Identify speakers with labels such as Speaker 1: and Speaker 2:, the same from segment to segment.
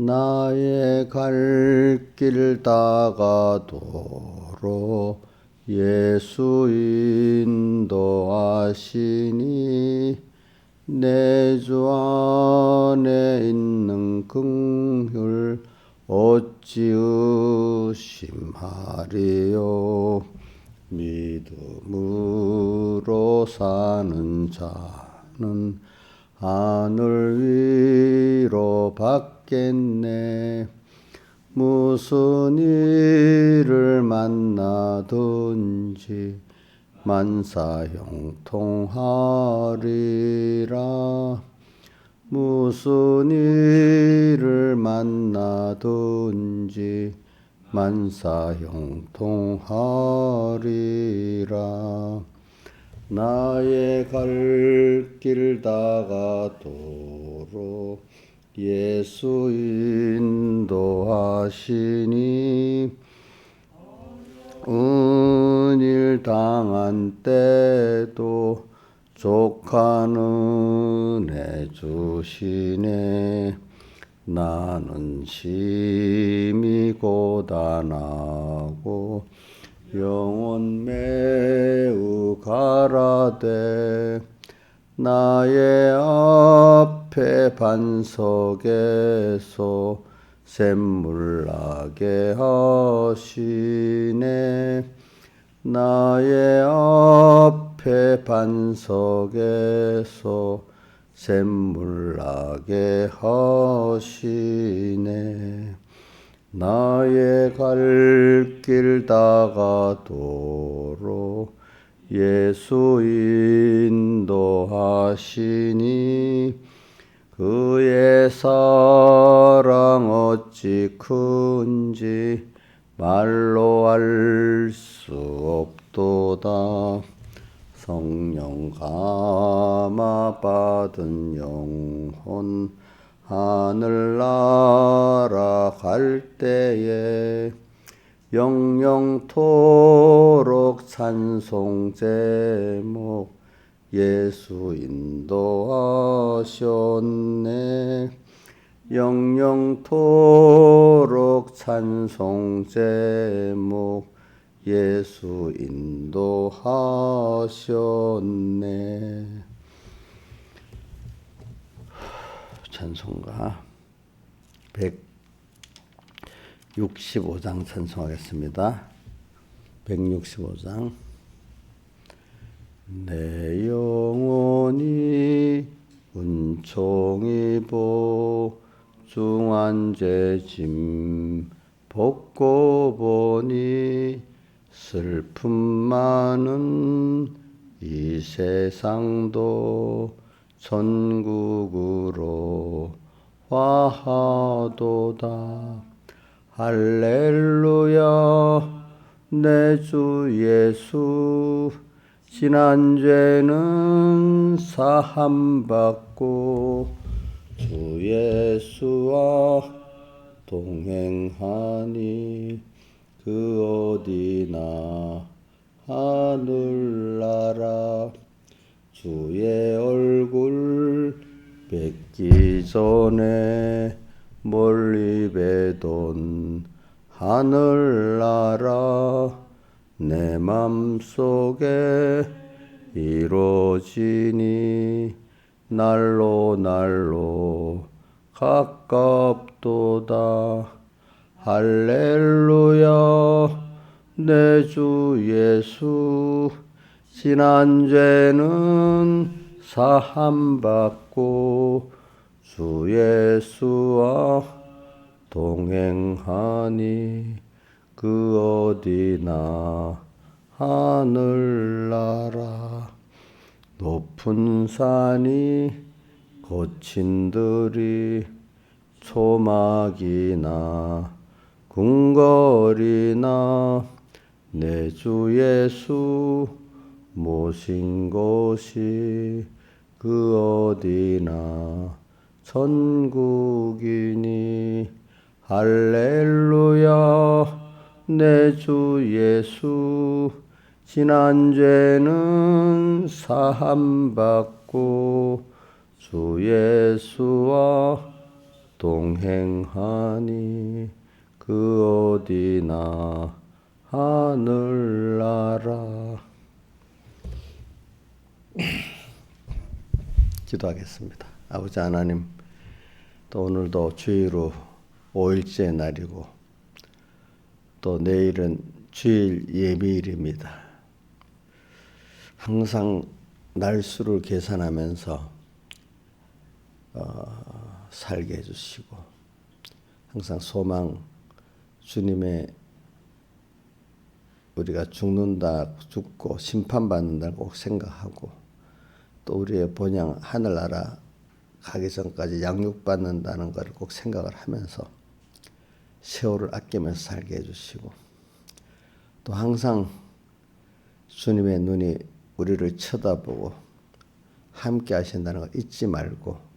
Speaker 1: 나의 갈 길 다가도록 예수 인도하시니 내 주 안에 있는 긍휼 어찌 의심하리요. 믿음으로 사는 자는 하늘 위로 받겠네. 무슨 일을 만나든지 만사형통하리라. 무슨 일을 만나든지 만사형통하리라. 나의 갈 길 다가도록 예수 인도하시니 은일 당한 때도 족한 은혜 주시네. 나는 심히 고단하고 영혼 매우 가라되 나의 앞에 반석에서 샘물 나게 하시네. 나의 앞에 반석에서 샘물 나게 하시네. 나의 갈 길 다가도록 예수 인도하시니 그의 사랑 어찌 큰지 말로 알 수 없도다. 성령 감화 받은 영혼 하늘나라 갈 때에 영영토록 찬송 제목 예수 인도하셨네. 영영토록 찬송 제목 예수 인도하셨네. 찬송가 165장 찬송하겠습니다. 165장. 내 영혼이 은총 입어 중한 죄짐 벗고 보니 슬픔 많은 이 세상도 천국으로 화하도다. 할렐루야. 내 주 예수 지난 죄는 사함받고 주 예수와 동행하니 그 어디나 하늘나라. 주의 얼굴 뵙기 전에 멀리 뵈던 하늘나라. 내 맘속에 이루어지니 날로 가깝도다. 할렐루야. 내 주 예수 지난 죄는 사함받고 주 예수와 동행하니 그 어디나 하늘나라. 높은 산이 거친 들이 초막이나 궁궐이나 내 주 예수 모신 곳이 그 어디나 천국이니. 할렐루야. 내 주 예수 지난 죄는 사함받고 주 예수와 동행하니 그 어디나 하늘나라. 기도하겠습니다. 아버지 하나님, 또 오늘도 주일 후 5일째 날이고 또 내일은 주일 예배일입니다. 항상 날수를 계산하면서 살게 해주시고 항상 소망, 주님의 우리가 죽는다, 죽고 심판받는다를 꼭 생각하고 또 우리의 본향 하늘나라 가기 전까지 양육받는다는 것을 꼭 생각을 하면서 세월을 아끼면서 살게 해주시고 또 항상 주님의 눈이 우리를 쳐다보고 함께 하신다는 걸 잊지 말고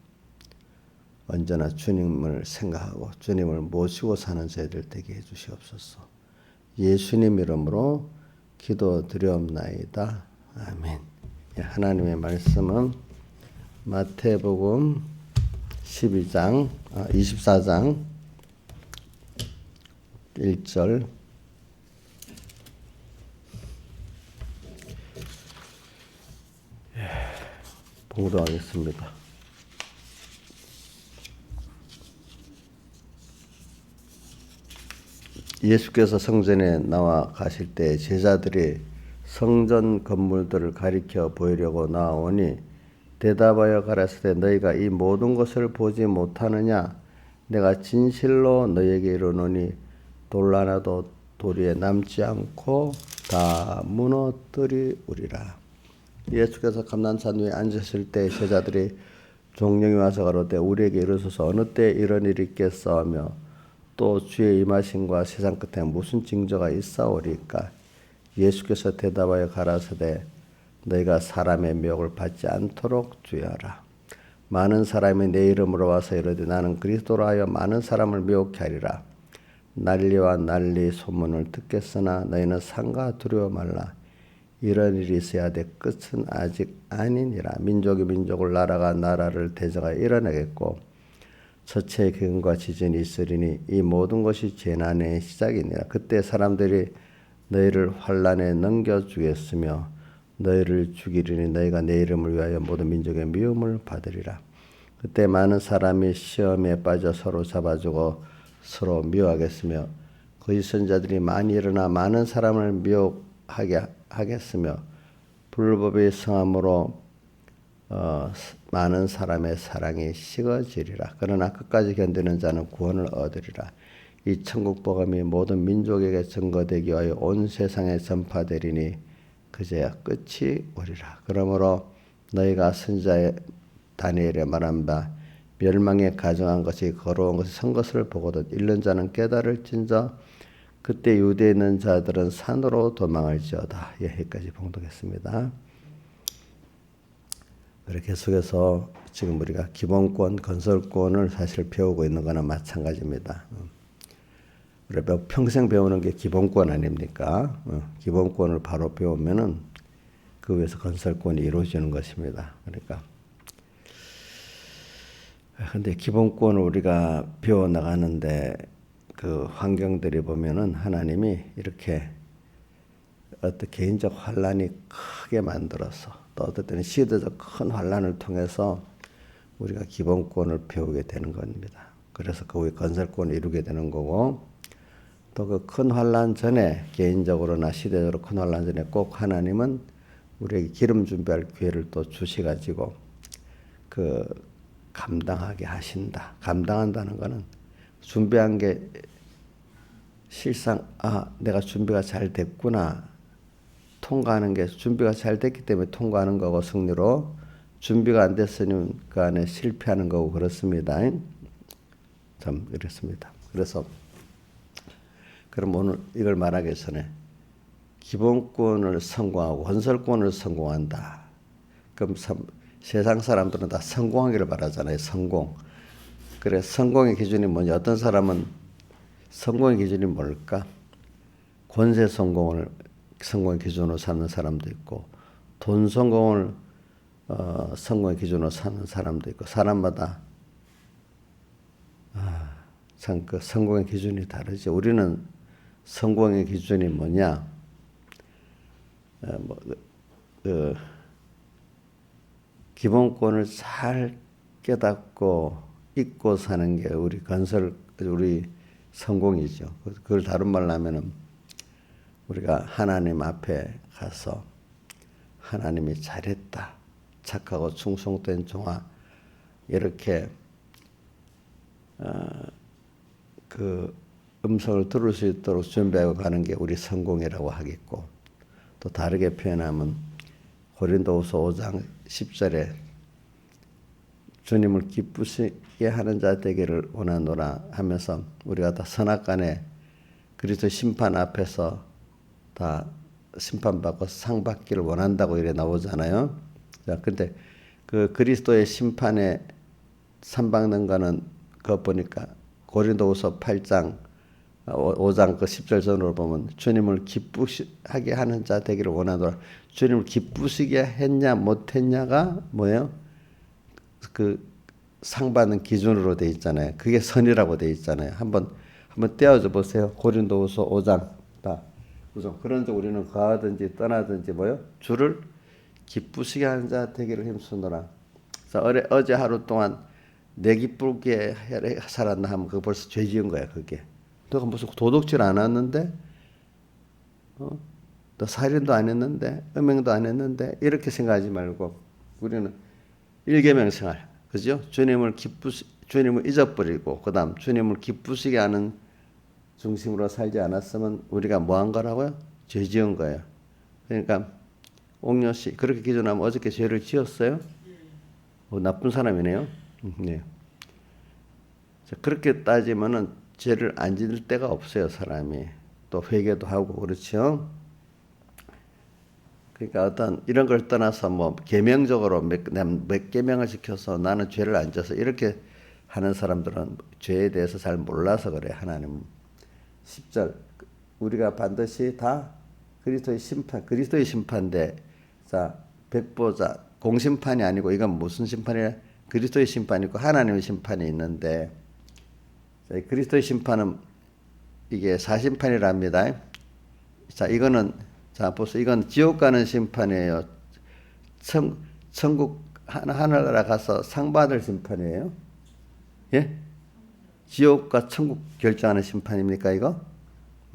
Speaker 1: 언제나 주님을 생각하고 주님을 모시고 사는 저희들 되게 해주시옵소서. 예수님 이름으로 기도드리옵나이다. 아멘. 하나님의 말씀은 마태복음 24장 1절 봉독하겠습니다. 예수께서 성전에 나와 가실 때 제자들이 성전 건물들을 가리켜 보이려고 나오니 대답하여 가라사대 너희가 이 모든 것을 보지 못하느냐 내가 진실로 너희에게 이르노니 돌 하나도 도리에 남지 않고 다 무너뜨리우리라. 예수께서 감난산 위에 앉으실 때 제자들이 종령이 와서 가로되 우리에게 이르소서 어느 때 이런 일이 있겠사오며 또 주의 임하심과 세상 끝에 무슨 징조가 있사오리까. 예수께서 대답하여 가라사대 너희가 사람의 미혹을 받지 않도록 주의하라. 많은 사람이 내 이름으로 와서 이르되 나는 그리스도라 하여 많은 사람을 미혹케 하리라. 난리와 난리 소문을 듣겠으나 너희는 상가 두려워 말라. 이런 일이 있어야 돼 끝은 아직 아니니라. 민족이 민족을 나라가 나라를 대적하여 일어나겠고 첫째 기근과 지진이 있으리니 이 모든 것이 재난의 시작이니라. 그때 사람들이 너희를 환난에 넘겨주겠으며 너희를 죽이리니 너희가 내 이름을 위하여 모든 민족의 미움을 받으리라. 그때 많은 사람이 시험에 빠져 서로 잡아주고 서로 미워하겠으며 거짓 선자들이 많이 일어나 많은 사람을 미혹하게 하겠으며 불법의 성함으로 많은 사람의 사랑이 식어지리라. 그러나 끝까지 견디는 자는 구원을 얻으리라. 이 천국 복음이 모든 민족에게 증거되기 위하여 온 세상에 전파되리니 그제야 끝이 오리라. 그러므로 너희가 선지자 다니엘의 말한 바 멸망에 가정한 것이 거로운 것이 선 것을 보거든 읽는 자는 깨달을진저 그때 유대에 있는 자들은 산으로 도망할지어다. 여기까지 봉독했습니다. 계속해서 지금 우리가 기본권, 건설권을 사실 배우고 있는 거나 마찬가지입니다. 우리가 평생 배우는 게 기본권 아닙니까? 기본권을 바로 배우면은 그 위에서 건설권이 이루어지는 것입니다. 그러니까 근데 기본권을 우리가 배워 나가는데 그 환경들이 보면은 하나님이 이렇게 어떤 개인적 환란이 크게 만들어서 또 어떨 때는 시대적 큰 환란을 통해서 우리가 기본권을 배우게 되는 겁니다. 그래서 그 위에 건설권을 이루게 되는 거고 또 그 큰 환란 전에 개인적으로나 시대적으로 큰 환란 전에 꼭 하나님은 우리에게 기름 준비할 기회를 또 주시가지고 그 감당하게 하신다. 감당한다는 거는 준비한 게 실상 내가 준비가 잘 됐구나. 통과하는 게 준비가 잘 됐기 때문에 통과하는 거고 승리로 준비가 안 됐으니까 안에 실패하는 거고 그렇습니다. 참 이렇습니다. 그래서 그럼 오늘 이걸 말하기 전에 기본권을 성공하고 건설권을 성공한다. 그럼 세상 사람들은 다 성공하기를 바라잖아요. 성공. 그래 성공의 기준이 뭐냐? 어떤 사람은 성공의 기준이 뭘까? 권세 성공을 성공의 기준으로 삼는 사람도 있고 돈 성공을 성공의 기준으로 삼는 사람도 있고 사람마다 참 그 성공의 기준이 다르죠. 우리는 성공의 기준이 뭐냐? 그 기본권을 잘 깨닫고 잊고 사는 게 우리 성공이죠. 그걸 다른 말로 하면은 우리가 하나님 앞에 가서 하나님이 잘했다, 착하고 충성된 종아, 이렇게 그 음성을 들을 수 있도록 준비하고 가는 게 우리 성공이라고 하겠고, 또 다르게 표현하면 고린도후서 5장 10절에 주님을 기쁘시게 하는 자 되기를 원하노라 하면서 우리가 다 선악간에 그리스도 심판 앞에서 다 심판받고 상 받기를 원한다고 이래 나오잖아요. 자, 근데 그 그리스도의 심판에 상 받는 거는 그거 보니까 고린도후서 8장 5장 그 10절 전으로 보면 주님을 기쁘시게 하는 자 되기를 원하노라. 주님을 기쁘시게 했냐 못했냐가 뭐예요? 그 상 받는 기준으로 돼 있잖아요. 그게 선이라고 돼 있잖아요. 한번 떼어줘 보세요. 고린도후서 5장 다. 우선 그런즉 우리는 가하든지 떠나든지 뭐요? 주를 기쁘시게 하는 자 되기를 힘쓰노라. 어제 하루 동안 내 기쁘게 살았나 하면 그거 벌써 죄 지은 거야. 그게. 너가 무슨 도둑질 안 했는데, 너 살인도 안 했는데, 음행도 안 했는데, 이렇게 생각하지 말고 우리는 일계명 생활, 그죠? 주님을 잊어버리고, 그 다음 주님을 기쁘시게 하는 중심으로 살지 않았으면 우리가 뭐 한 거라고요? 죄 지은 거예요. 그러니까 옥녀 씨 그렇게 기준하면 어저께 죄를 지었어요? 나쁜 사람이네요. 네. 그렇게 따지면은 죄를 안 지을 때가 없어요, 사람이. 또 회개도 하고 그렇죠. 그러니까 어떤 이런 걸 떠나서 뭐 계명적으로 몇 계명을 지켜서 나는 죄를 안 져서 이렇게 하는 사람들은 죄에 대해서 잘 몰라서 그래. 하나님 10절 우리가 반드시 다 그리스도의 심판대. 자, 백보자 공심판이 아니고 이건 무슨 심판이야? 그리스도의 심판이 있고 하나님의 심판이 있는데, 자, 그리스도의 심판은 이게 사심판이랍니다. 자, 이거는 자 보세요. 이건 지옥 가는 심판이에요. 천국 하늘나라 가서 상 받을 심판이에요. 예? 지옥과 천국 결정하는 심판입니까 이거?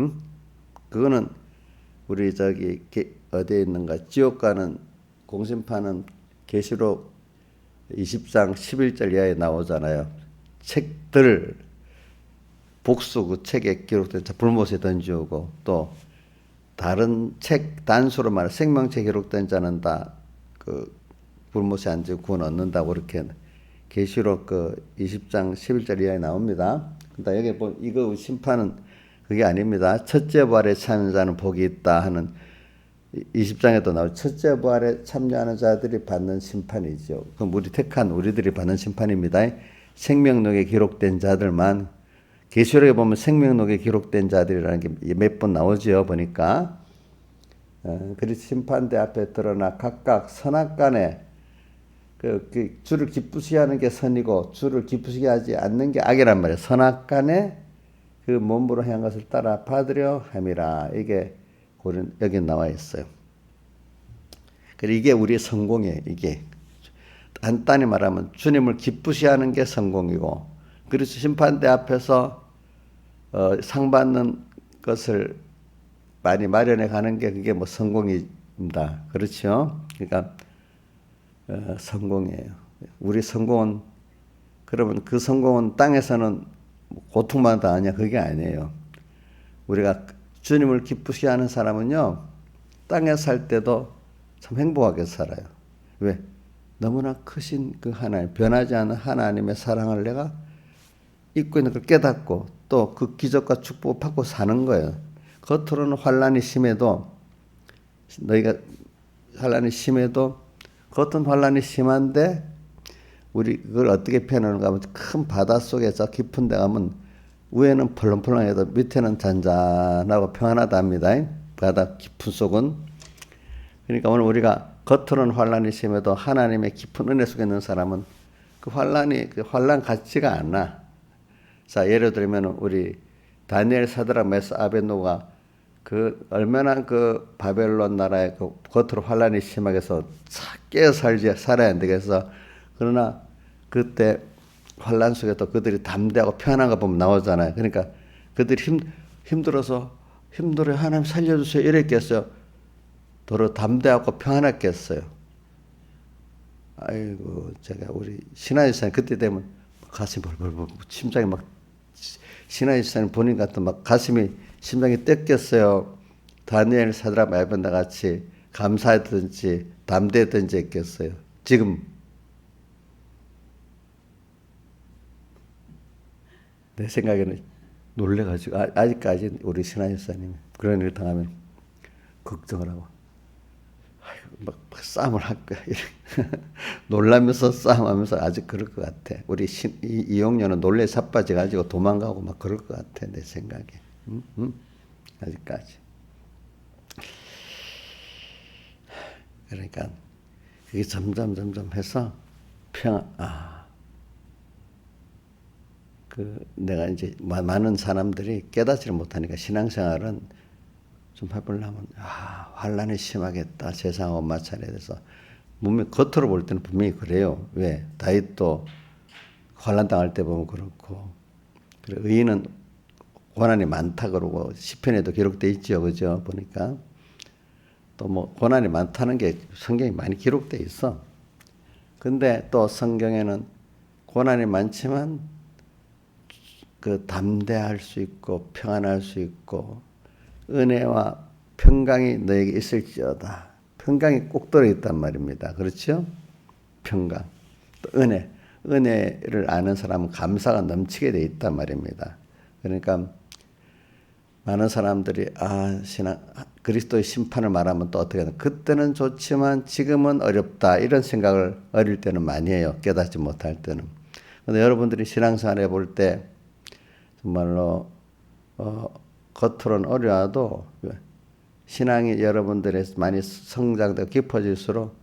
Speaker 1: 응? 그거는 우리 어디에 있는가? 지옥 가는 공심판은 계시록 20장 11절 이하에 나오잖아요. 책들 복수 그 책에 기록된 불못에 던지고, 또 다른 책 단수로 말해 생명책 기록된 자는 다 그 불못에 안 지고 구원 얻는다고 그렇게 계시록 그 20장 11절 이하에 나옵니다. 근데 여기 보면 이거 심판은 그게 아닙니다. 첫째 부활에 참여하는 자는 복이 있다 하는 20장에도 나오죠. 첫째 부활에 참여하는 자들이 받는 심판이죠. 그럼 우리들이 받는 심판입니다. 생명록에 기록된 자들만. 계시록에 보면 생명록에 기록된 자들이라는 게 몇 번 나오죠. 보니까. 그리고 심판대 앞에 드러나 각각 선악간에 그 주를 기쁘시게 하는 게 선이고 주를 기쁘시게 하지 않는 게 악이란 말이에요. 선악간에 그 몸으로 행한 것을 따라 받으려 함이라. 이게 여기 나와 있어요. 그리고 이게 우리의 성공이에요. 이게 간단히 말하면 주님을 기쁘시게 하는 게 성공이고, 그리고 심판대 앞에서 상 받는 것을 많이 마련해 가는 게 그게 뭐 성공입니다. 그렇죠? 그러니까 성공이에요. 우리 성공은, 그러면 그 성공은 땅에서는 고통만 당하냐? 그게 아니에요. 우리가 주님을 기쁘시게 하는 사람은요, 땅에 살 때도 참 행복하게 살아요. 왜? 너무나 크신 그 하나님, 변하지 않는 하나님의 사랑을 내가 잊고 있는 걸 깨닫고 또 그 기적과 축복을 받고 사는 거예요. 겉으로는 환란이 심해도, 겉은 환란이 심한데 우리 그걸 어떻게 표현하는가 하면 큰 바다 속에서 깊은 데 가면 위에는 펄렁펄렁해도 밑에는 잔잔하고 평안하답니다. 바다 깊은 속은. 그러니까 오늘 우리가 겉으로는 환란이 심해도 하나님의 깊은 은혜 속에 있는 사람은 그 환란 같지가 않아. 자, 예를 들면 우리 다니엘, 사드락, 메사, 아벳노가 그 얼마나 그 바벨론 나라의 그 겉으로 환란이 심하게 해서 깨어 살아야 안 되겠어. 그러나 그때 환란 속에도 그들이 담대하고 편안한 거 보면 나오잖아요. 그러니까 그들이 힘들어요. 하나님 살려주세요. 이랬겠어요. 도로 담대하고 평안했겠어요. 아이고, 제가 우리 신하이사님 그때 되면 가슴이 벌벌벌, 심장이 막, 신하이사님 본인 같은 막 가슴이, 심장이 떼겠어요. 다니엘, 사드락, 메사다 같이 감사했든지 담대했든지 했겠어요. 지금 내 생각에는 놀래가지고 아직까지 우리 신하이사님 그런 일을 당하면 걱정을 하고 막 싸움을 할 거야. 놀라면서 싸움하면서 아직 그럴 것 같아. 우리 이용녀는 놀래 사빠져 가지고 도망가고 막 그럴 것 같아. 내 생각에. 응? 응? 아직까지. 그러니까 그게 점점 해서 내가 이제 많은 사람들이 깨닫지를 못하니까 신앙생활은 좀 해보려면 환란이 심하겠다. 세상하고 마찰에 대해서 분명히 겉으로 볼 때는 분명히 그래요. 왜? 다윗도 환란 당할 때 보면 그렇고, 그리고 의인은 고난이 많다 그러고 시편에도 기록돼 있죠, 그죠? 보니까 또 뭐 고난이 많다는 게 성경에 많이 기록돼 있어. 근데 또 성경에는 고난이 많지만 그 담대할 수 있고 평안할 수 있고 은혜와 평강이 너에게 있을지어다. 평강이 꼭 들어있단 말입니다. 그렇죠? 평강. 또 은혜를 아는 사람은 감사가 넘치게 돼 있단 말입니다. 그러니까 많은 사람들이 그리스도의 심판을 말하면 또 어떻게 하나 그때는 좋지만 지금은 어렵다 이런 생각을 어릴 때는 많이 해요. 깨닫지 못할 때는. 그런데 여러분들이 신앙생활 해볼 때 정말로 겉으로는 어려워도 신앙이 여러분들의 많이 성장되고 깊어질수록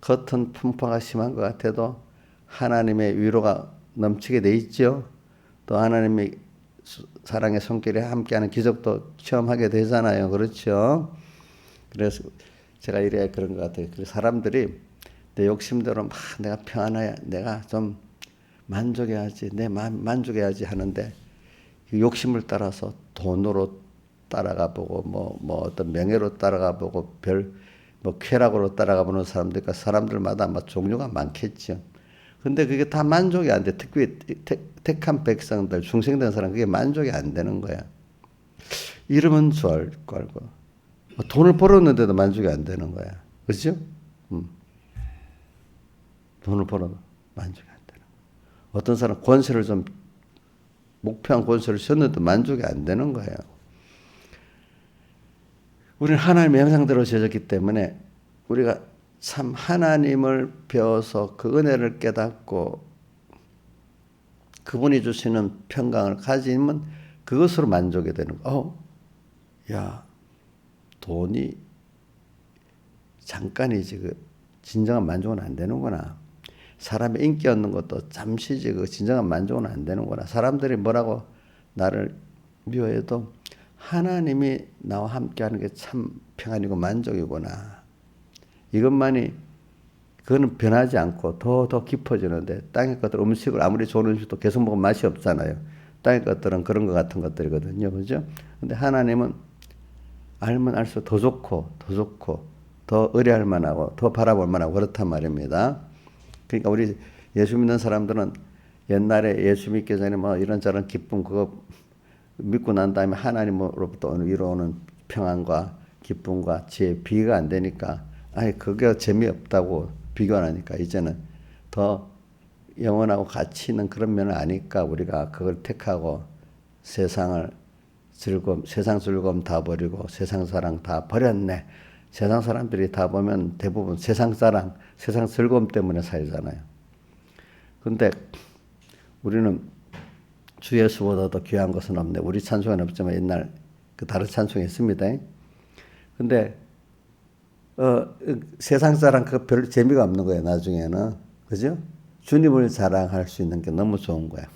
Speaker 1: 겉은 풍파가 심한 것 같아도 하나님의 위로가 넘치게 돼 있죠. 또 하나님의 사랑의 손길에 함께하는 기적도 체험하게 되잖아요. 그렇죠? 그래서 제가 이래야 그런 것 같아요. 그래서 사람들이 내 욕심대로 막 내가 평안해야, 내가 좀 만족해야지, 내 마음 만족해야지 하는데 욕심을 따라서 돈으로 따라가 보고 뭐 어떤 명예로 따라가 보고 쾌락으로 따라가 보는 사람들과 사람들마다 아마 종류가 많겠죠. 근데 그게 다 만족이 안 돼. 특히 택한 백성들, 중생된 사람 그게 만족이 안 되는 거야. 이러면 좋을 거 알고. 돈을 벌었는데도 만족이 안 되는 거야. 그렇죠? 돈을 벌어도 만족이 안 되는 거야. 어떤 사람 권세를 좀 목표한 권세를 줬는데 만족이 안 되는 거예요. 우리는 하나님의 형상대로 지어졌기 때문에 우리가 참 하나님을 배워서 그 은혜를 깨닫고 그분이 주시는 평강을 가지면 그것으로 만족이 되는 거야. 야, 돈이 잠깐이지 그 진정한 만족은 안 되는구나. 사람의 인기 얻는 것도 잠시지 그 진정한 만족은 안 되는구나. 사람들이 뭐라고 나를 미워해도 하나님이 나와 함께하는 게 참 평안이고 만족이구나. 이것만이 그거는 변하지 않고 더 깊어지는데 땅의 것들 음식을 아무리 좋은 음식도 계속 먹으면 맛이 없잖아요. 땅의 것들은 그런 것 같은 것들이거든요. 그죠? 근데 하나님은 알면 알수록 더 좋고 더 의뢰할 만하고 더 바라볼 만하고 그렇단 말입니다. 그러니까 우리 예수 믿는 사람들은 옛날에 예수 믿기 전에 뭐 이런저런 기쁨 그거 믿고 난 다음에 하나님으로부터 이루어오는 평안과 기쁨과 지혜 비교가 안 되니까 그게 재미없다고 비교를 하니까 이제는 더 영원하고 가치 있는 그런 면을 아니까 우리가 그걸 택하고 세상 즐거움 다 버리고 세상 사랑 다 버렸네. 세상 사람들이 다 보면 대부분 세상 사랑, 세상 즐거움 때문에 살잖아요. 근데 우리는 주 예수보다 더 귀한 것은 없네. 우리 찬송은 없지만 옛날 그 다른 찬송이 있습니다. 근데 세상 사랑 그 별 재미가 없는 거예요. 나중에는 그죠? 주님을 자랑할 수 있는 게 너무 좋은 거야.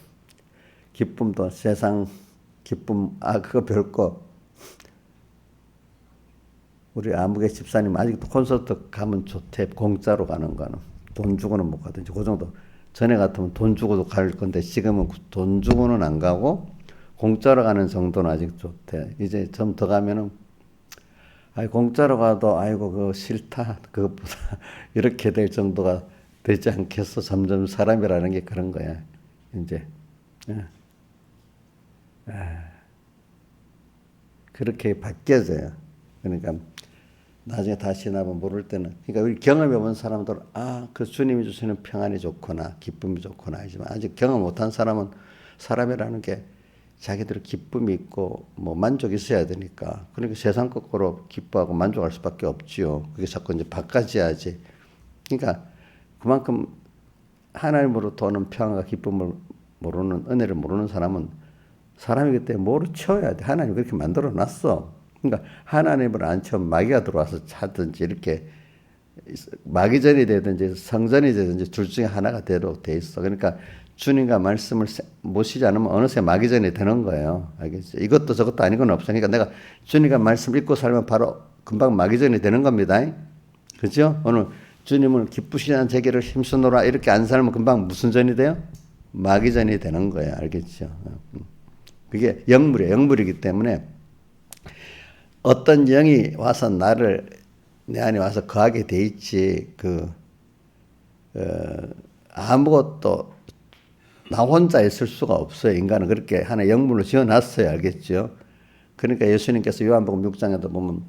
Speaker 1: 기쁨도 세상 기쁨, 그거 별거. 우리 아무개 집사님 아직도 콘서트 가면 좋대. 공짜로 가는 거는. 돈 주고는 못 가든지. 그 정도. 전에 같으면 돈 주고도 갈 건데 지금은 돈 주고는 안 가고 공짜로 가는 정도는 아직 좋대. 이제 좀 더 가면은 공짜로 가도 아이고 그거 싫다. 그것보다 이렇게 될 정도가 되지 않겠어. 점점 사람이라는 게 그런 거야. 이제. 그렇게 바뀌어져요. 그러니까 나중에 다시 나면 모를 때는, 그러니까 우리 경험해 본 사람들은 그 주님이 주시는 평안이 좋구나, 기쁨이 좋구나 하지만 아직 경험 못한 사람은 사람이라는 게 자기들 기쁨이 있고 뭐 만족이 있어야 되니까, 그러니까 세상 거꾸로 기뻐하고 만족할 수밖에 없지요. 그게 자꾸 이제 바꿔져야지. 그러니까 그만큼 하나님으로부터 오는 평안과 기쁨을 모르는, 은혜를 모르는 사람은 사람이기 때문에 뭐로 채워야 돼. 하나님이 그렇게 만들어 놨어. 그러니까 하나님을 안 채우면 마귀가 들어와서 차든지 이렇게 마귀전이 되든지 성전이 되든지 둘 중에 하나가 되도록 돼 있어. 그러니까 주님과 말씀을 모시지 않으면 어느새 마귀전이 되는 거예요. 알겠죠? 이것도 저것도 아닌 건 없어. 그러니까 내가 주님과 말씀 읽고 살면 바로 금방 마귀전이 되는 겁니다. 그죠? 오늘 주님을 기쁘시지 않은 제기를 힘쓰노라 이렇게 안 살면 금방 무슨 전이 돼요? 마귀전이 되는 거예요. 알겠죠? 그게 영물이에요. 영물이기 때문에 어떤 영이 와서 나를 내 안에 와서 거하게 돼 있지, 아무것도 나 혼자 있을 수가 없어요. 인간은 그렇게 하나의 영물로 지어놨어요. 알겠죠? 그러니까 예수님께서 요한복음 6장에도 보면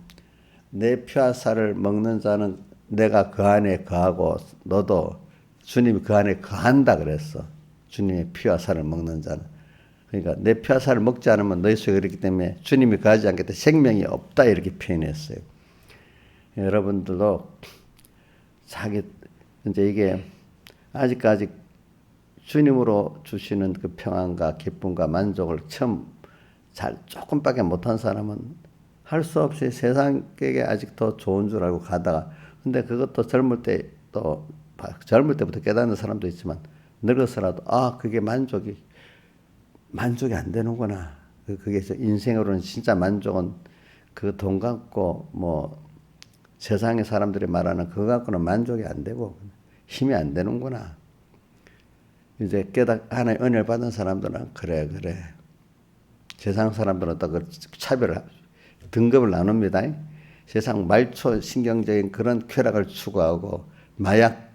Speaker 1: 내 피와 살을 먹는 자는 내가 그 안에 거하고 너도 주님이 그 안에 거한다 그랬어. 주님의 피와 살을 먹는 자는. 그러니까 내 피와 살을 먹지 않으면 너희 속에 그렇기 때문에 주님이 거하지 않겠다. 생명이 없다 이렇게 표현했어요. 여러분들도 이제 이게 아직까지 주님으로 주시는 그 평안과 기쁨과 만족을 처음 조금밖에 못한 사람은 할 수 없이 세상에게 아직 더 좋은 줄 알고 가다가, 근데 그것도 젊을 때부터 깨닫는 사람도 있지만 늙어서라도 그게 만족이 안 되는구나. 그게 인생으로는 진짜 만족은 그 돈 갖고 뭐 세상의 사람들이 말하는 그거 갖고는 만족이 안 되고 힘이 안 되는구나. 이제 하나의 은혜를 받은 사람들은 그래. 세상 사람들은 또 그 등급을 나눕니다. 세상 말초 신경적인 그런 쾌락을 추구하고 마약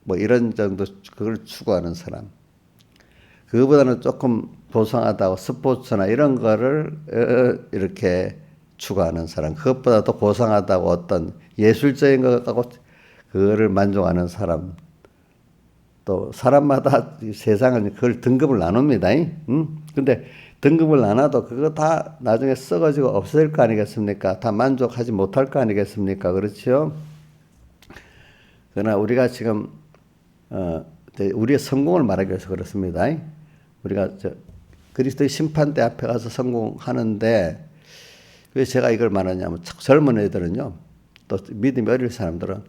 Speaker 1: 뭐 이런 정도 그걸 추구하는 사람. 그거보다는 조금 고상하다고 스포츠나 이런 거를 이렇게 추구하는 사람. 그것보다 더 고상하다고 어떤 예술적인 것 갖고 그거를 만족하는 사람. 또 사람마다 세상은 그걸 등급을 나눕니다. 근데 등급을 나눠도 그거 다 나중에 썩어지고 없어질 거 아니겠습니까? 다 만족하지 못할 거 아니겠습니까? 그렇죠? 그러나 우리가 지금 우리의 성공을 말하기 위해서 그렇습니다. 우리가 그리스도의 심판대 앞에 가서 성공하는데, 왜 제가 이걸 말하냐면 젊은 애들은요, 또 믿음이 어릴 사람들은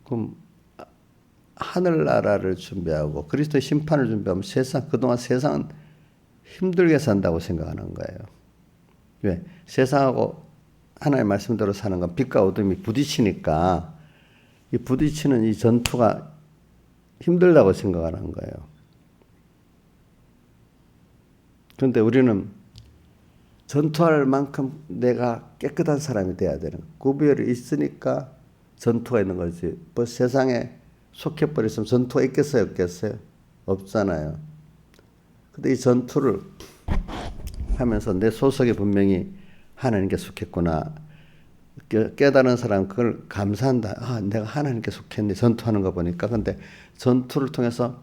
Speaker 1: 그럼 하늘나라를 준비하고 그리스도의 심판을 준비하면 그동안 세상은 힘들게 산다고 생각하는 거예요. 왜? 세상하고 하나님의 말씀대로 사는 건 빛과 어둠이 부딪히니까 이 부딪히는 이 전투가 힘들다고 생각하는 거예요. 그런데 우리는 전투할 만큼 내가 깨끗한 사람이 돼야 되는, 구별이 있으니까 전투가 있는 거지. 뭐 세상에 속해버렸으면 전투가 있겠어요, 없겠어요? 없잖아요. 근데 이 전투를 하면서 내 소속이 분명히 하나님께 속했구나 깨달은 사람은 그걸 감사한다. 내가 하나님께 속했네. 전투하는 거 보니까. 근데 전투를 통해서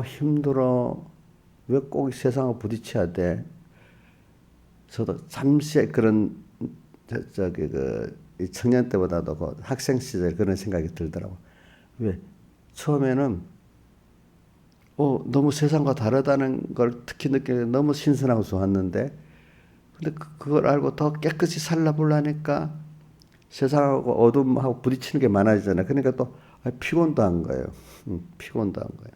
Speaker 1: 힘들어. 왜 꼭 세상하고 부딪혀야 돼? 저도 잠시 그런 청년 때보다도 그 학생 시절 그런 생각이 들더라고. 왜? 처음에는 너무 세상과 다르다는 걸 특히 느끼는 너무 신선하고 좋았는데, 근데 그걸 알고 더 깨끗이 살라보려니까 세상하고 어둠하고 부딪히는 게 많아지잖아요. 그러니까 또 피곤도 한 거예요. 피곤도 한 거예요.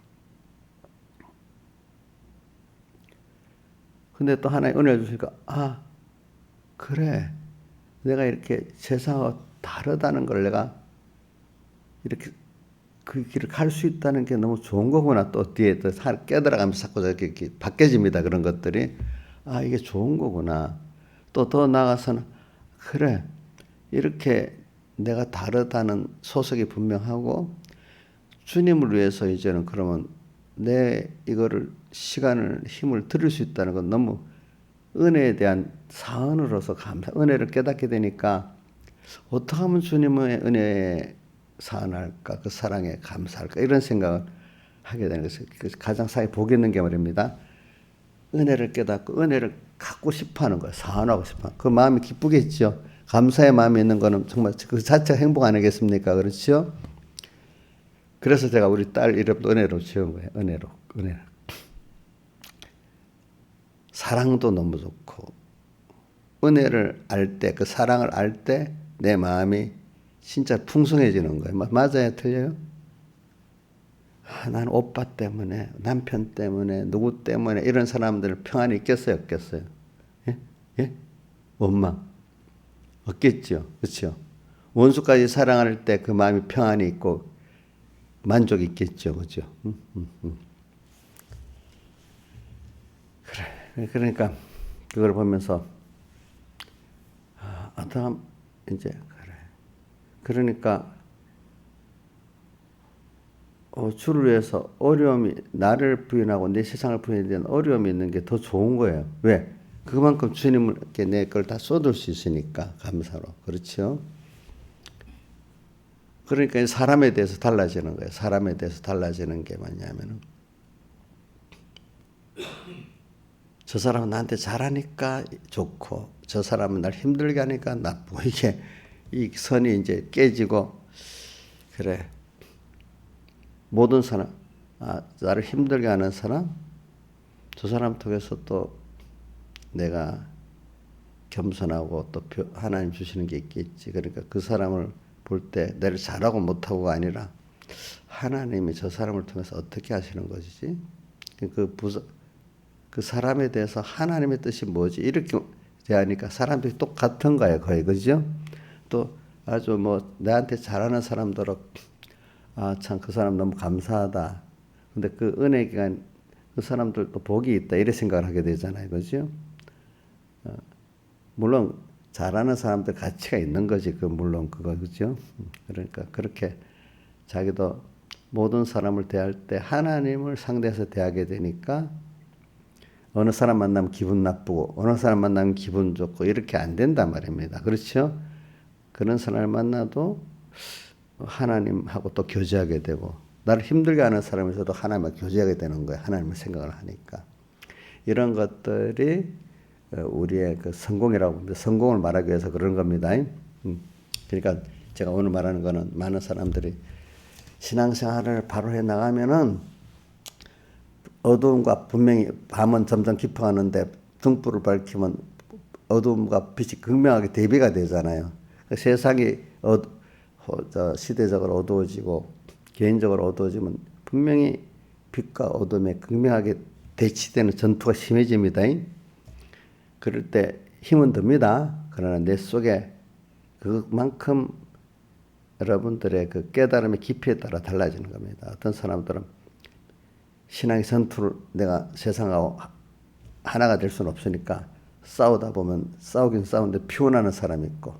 Speaker 1: 근데 또 하나의 은혜를 주시니까, 아, 그래. 내가 이렇게 세상과 다르다는 걸 내가 이렇게 그 길을 갈 수 있다는 게 너무 좋은 거구나. 또 뒤에 또 깨달아가면서 자꾸 이렇게 바뀌어집니다. 그런 것들이. 아, 이게 좋은 거구나. 또 더 나아가서는, 그래. 이렇게 내가 다르다는 소속이 분명하고, 주님을 위해서 이제는 그러면 내 이거를 시간을 힘을 들일 수 있다는 건 너무 은혜에 대한 사은으로서 은혜를 깨닫게 되니까 어떻게 하면 주님의 은혜에 사은할까, 그 사랑에 감사할까, 이런 생각을 하게 되는 것을 가장 사이 복이 있는 게 말입니다. 은혜를 깨닫고 은혜를 갖고 싶어 하는 거예요. 사은하고 싶어. 그 마음이 기쁘겠죠. 감사의 마음이 있는 거는 정말 그 자체가 행복 아니겠습니까? 그렇죠? 그래서 제가 우리 딸 이름도 은혜로 지은 거예요. 은혜로. 사랑도 너무 좋고, 은혜를 알 때, 그 사랑을 알 때 내 마음이 진짜 풍성해지는 거예요. 맞아요? 틀려요? 아, 난 오빠 때문에, 남편 때문에, 누구 때문에 이런 사람들 평안이 있겠어요? 없겠어요? 예? 예? 원망. 없겠죠. 그렇죠? 원수까지 사랑할 때 그 마음이 평안이 있고 만족이 있겠죠. 그렇죠? 그래. 그러니까 그걸 보면서 어떠한 이제 그래. 그러니까 주를 위해서 어려움이, 나를 부인하고 내 세상을 부인에 대한 어려움이 있는 게 더 좋은 거예요. 왜? 그만큼 주님께 내 걸 다 쏟을 수 있으니까, 감사로. 그렇죠? 그러니까 사람에 대해서 달라지는 거예요. 사람에 대해서 달라지는 게 뭐냐면은, 저 사람은 나한테 잘하니까 좋고, 저 사람은 날 힘들게 하니까 나쁘고, 이게 이 선이 이제 깨지고, 그래. 모든 사람, 나를 힘들게 하는 사람, 저 사람 통해서 또 내가 겸손하고 또 하나님 주시는 게 있겠지. 그러니까 그 사람을 볼 때 내를 잘하고 못하고가 아니라 하나님이 저 사람을 통해서 어떻게 하시는 것이지? 그 사람에 대해서 하나님의 뜻이 뭐지? 이렇게 대하니까 사람들이 똑같은 거예요, 거의. 그죠? 또 아주 뭐 나한테 잘하는 사람들은 참 그 사람 너무 감사하다. 근데 그 은혜 기간 그 사람들도 복이 있다. 이래 생각을 하게 되잖아요. 그죠? 물론 잘하는 사람들 가치가 있는 거지. 물론 그거. 그죠? 그러니까 그렇게 자기도 모든 사람을 대할 때 하나님을 상대해서 대하게 되니까 어느 사람 만나면 기분 나쁘고 어느 사람 만나면 기분 좋고 이렇게 안 된단 말입니다. 그렇죠? 그런 사람을 만나도 하나님하고 또 교제하게 되고, 나를 힘들게 하는 사람에서도 하나님과 교제하게 되는 거예요. 하나님을 생각을 하니까. 이런 것들이 우리의 그 성공이라고 합니다. 성공을 말하기 위해서 그런 겁니다. 그러니까 제가 오늘 말하는 거는, 많은 사람들이 신앙생활을 바로 해 나가면은 어두움과, 분명히 밤은 점점 깊어가는데 등불을 밝히면 어두움과 빛이 극명하게 대비가 되잖아요. 세상이 시대적으로 어두워지고 개인적으로 어두워지면 분명히 빛과 어둠에 극명하게 대치되는 전투가 심해집니다. 그럴 때 힘은 듭니다. 그러나 내 속에 그만큼 여러분들의 그 깨달음의 깊이에 따라 달라지는 겁니다. 어떤 사람들은 신앙의 전투를 내가 세상하고 하나가 될 수는 없으니까 싸우다 보면 싸우긴 싸우는데 피곤하는 사람이 있고,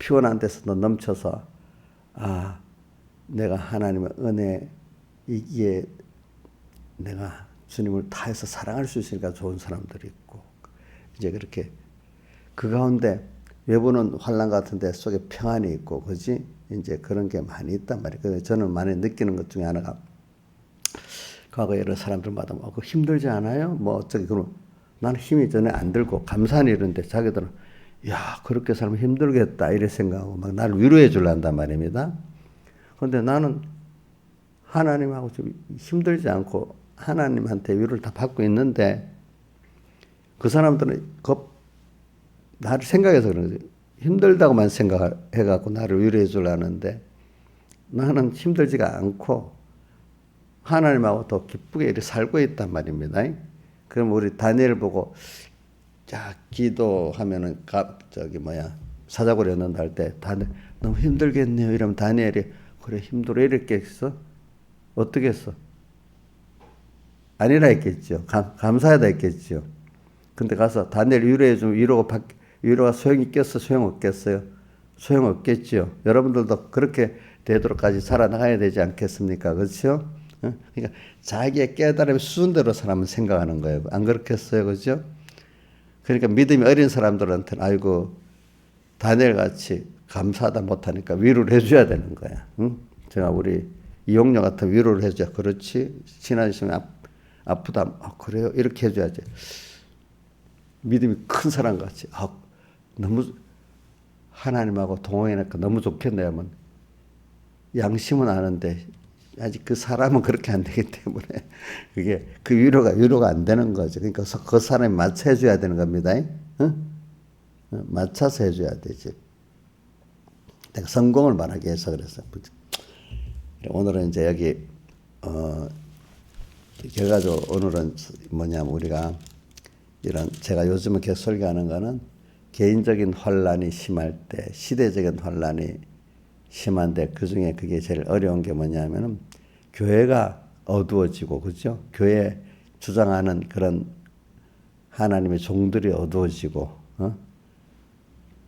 Speaker 1: 피곤한 데서도 넘쳐서 내가 하나님의 은혜, 이게 내가 주님을 다해서 사랑할 수 있으니까 좋은 사람들이 있고, 이제 그렇게 그 가운데 외부는 환난 같은데 속에 평안이 있고, 그지? 이제 그런 게 많이 있단 말이에요. 그래서 저는 많이 느끼는 것 중에 하나가, 과거 여러 사람들마다 그거 힘들지 않아요? 그러면 나는 힘이 전혀 안 들고 감사한 일인데, 자기들은 야, 그렇게 살면 힘들겠다 이래 생각하고 막 나를 위로해 주려 한단 말입니다. 그런데 나는 하나님하고 좀 힘들지 않고 하나님한테 위로를 다 받고 있는데, 그 사람들은 나를 생각해서 그런 거지. 힘들다고만 생각해갖고 나를 위로해 주려 하는데, 나는 힘들지가 않고 하나님하고 더 기쁘게 이렇게 살고 있단 말입니다. 그럼 우리 다니엘 보고 자 기도하면은 사자굴에 넣는다 할 때 다니엘 너무 힘들겠네요. 이러면 다니엘이 그래 힘들어 이렇게 했어? 어떻게 했어? 아니라 했겠죠. 감사하다 했겠죠. 근데 가서 다니엘 위로해 주면 위로가 소용 있겠어? 소용 없겠어요? 소용 없겠죠. 여러분들도 그렇게 되도록까지 살아나가야 되지 않겠습니까? 그렇죠? 그러니까 자기의 깨달음의 수준대로 사람은 생각하는 거예요. 안 그렇겠어요? 그죠? 그러니까 믿음이 어린 사람들한테는 아이고 다니엘 같이 감사하다 못하니까 위로를 해줘야 되는 거야. 응? 제가 우리 이용녀 같은 위로를 해줘야 그렇지. 지나시면 아프다. 그래요? 이렇게 해줘야지. 믿음이 큰 사람 같이 너무 하나님하고 동행하니까 너무 좋겠네 하면 양심은 아는데 아직 그 사람은 그렇게 안 되기 때문에 그게 그 위로가 안 되는 거죠. 그러니까 그 사람이 맞춰 해줘야 되는 겁니다. 응? 맞춰서 해줘야 되지. 내가 성공을 말하기 위해서 그랬어. 오늘은 이제 여기 결과적으로 오늘은 뭐냐면 우리가 이런 제가 요즘에 계속 설교하는 거는 개인적인 혼란이 심할 때 시대적인 혼란이 심한데 그중에 그게 제일 어려운 게 뭐냐면은 교회가 어두워지고 그죠? 교회 주장하는 그런 하나님의 종들이 어두워지고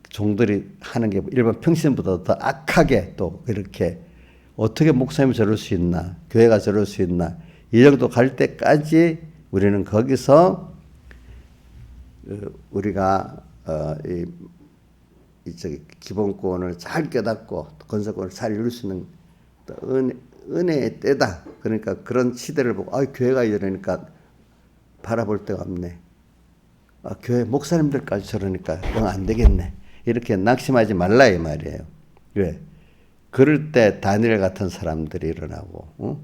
Speaker 1: 종들이 하는 게 일반 평신보다 더 악하게 또 이렇게 어떻게 목사님이 저럴 수 있나 교회가 저럴 수 있나 이 정도 갈 때까지 우리는 거기서 우리가 기본권을 잘 깨닫고 건설권을 잘 이룰 수 있는 은혜의 때다. 그러니까 그런 시대를 보고 교회가 이러니까 바라볼 데가 없네. 교회 목사님들까지 저러니까 영 안 되겠네. 이렇게 낙심하지 말라 이 말이에요. 왜? 그럴 때 다니엘 같은 사람들이 일어나고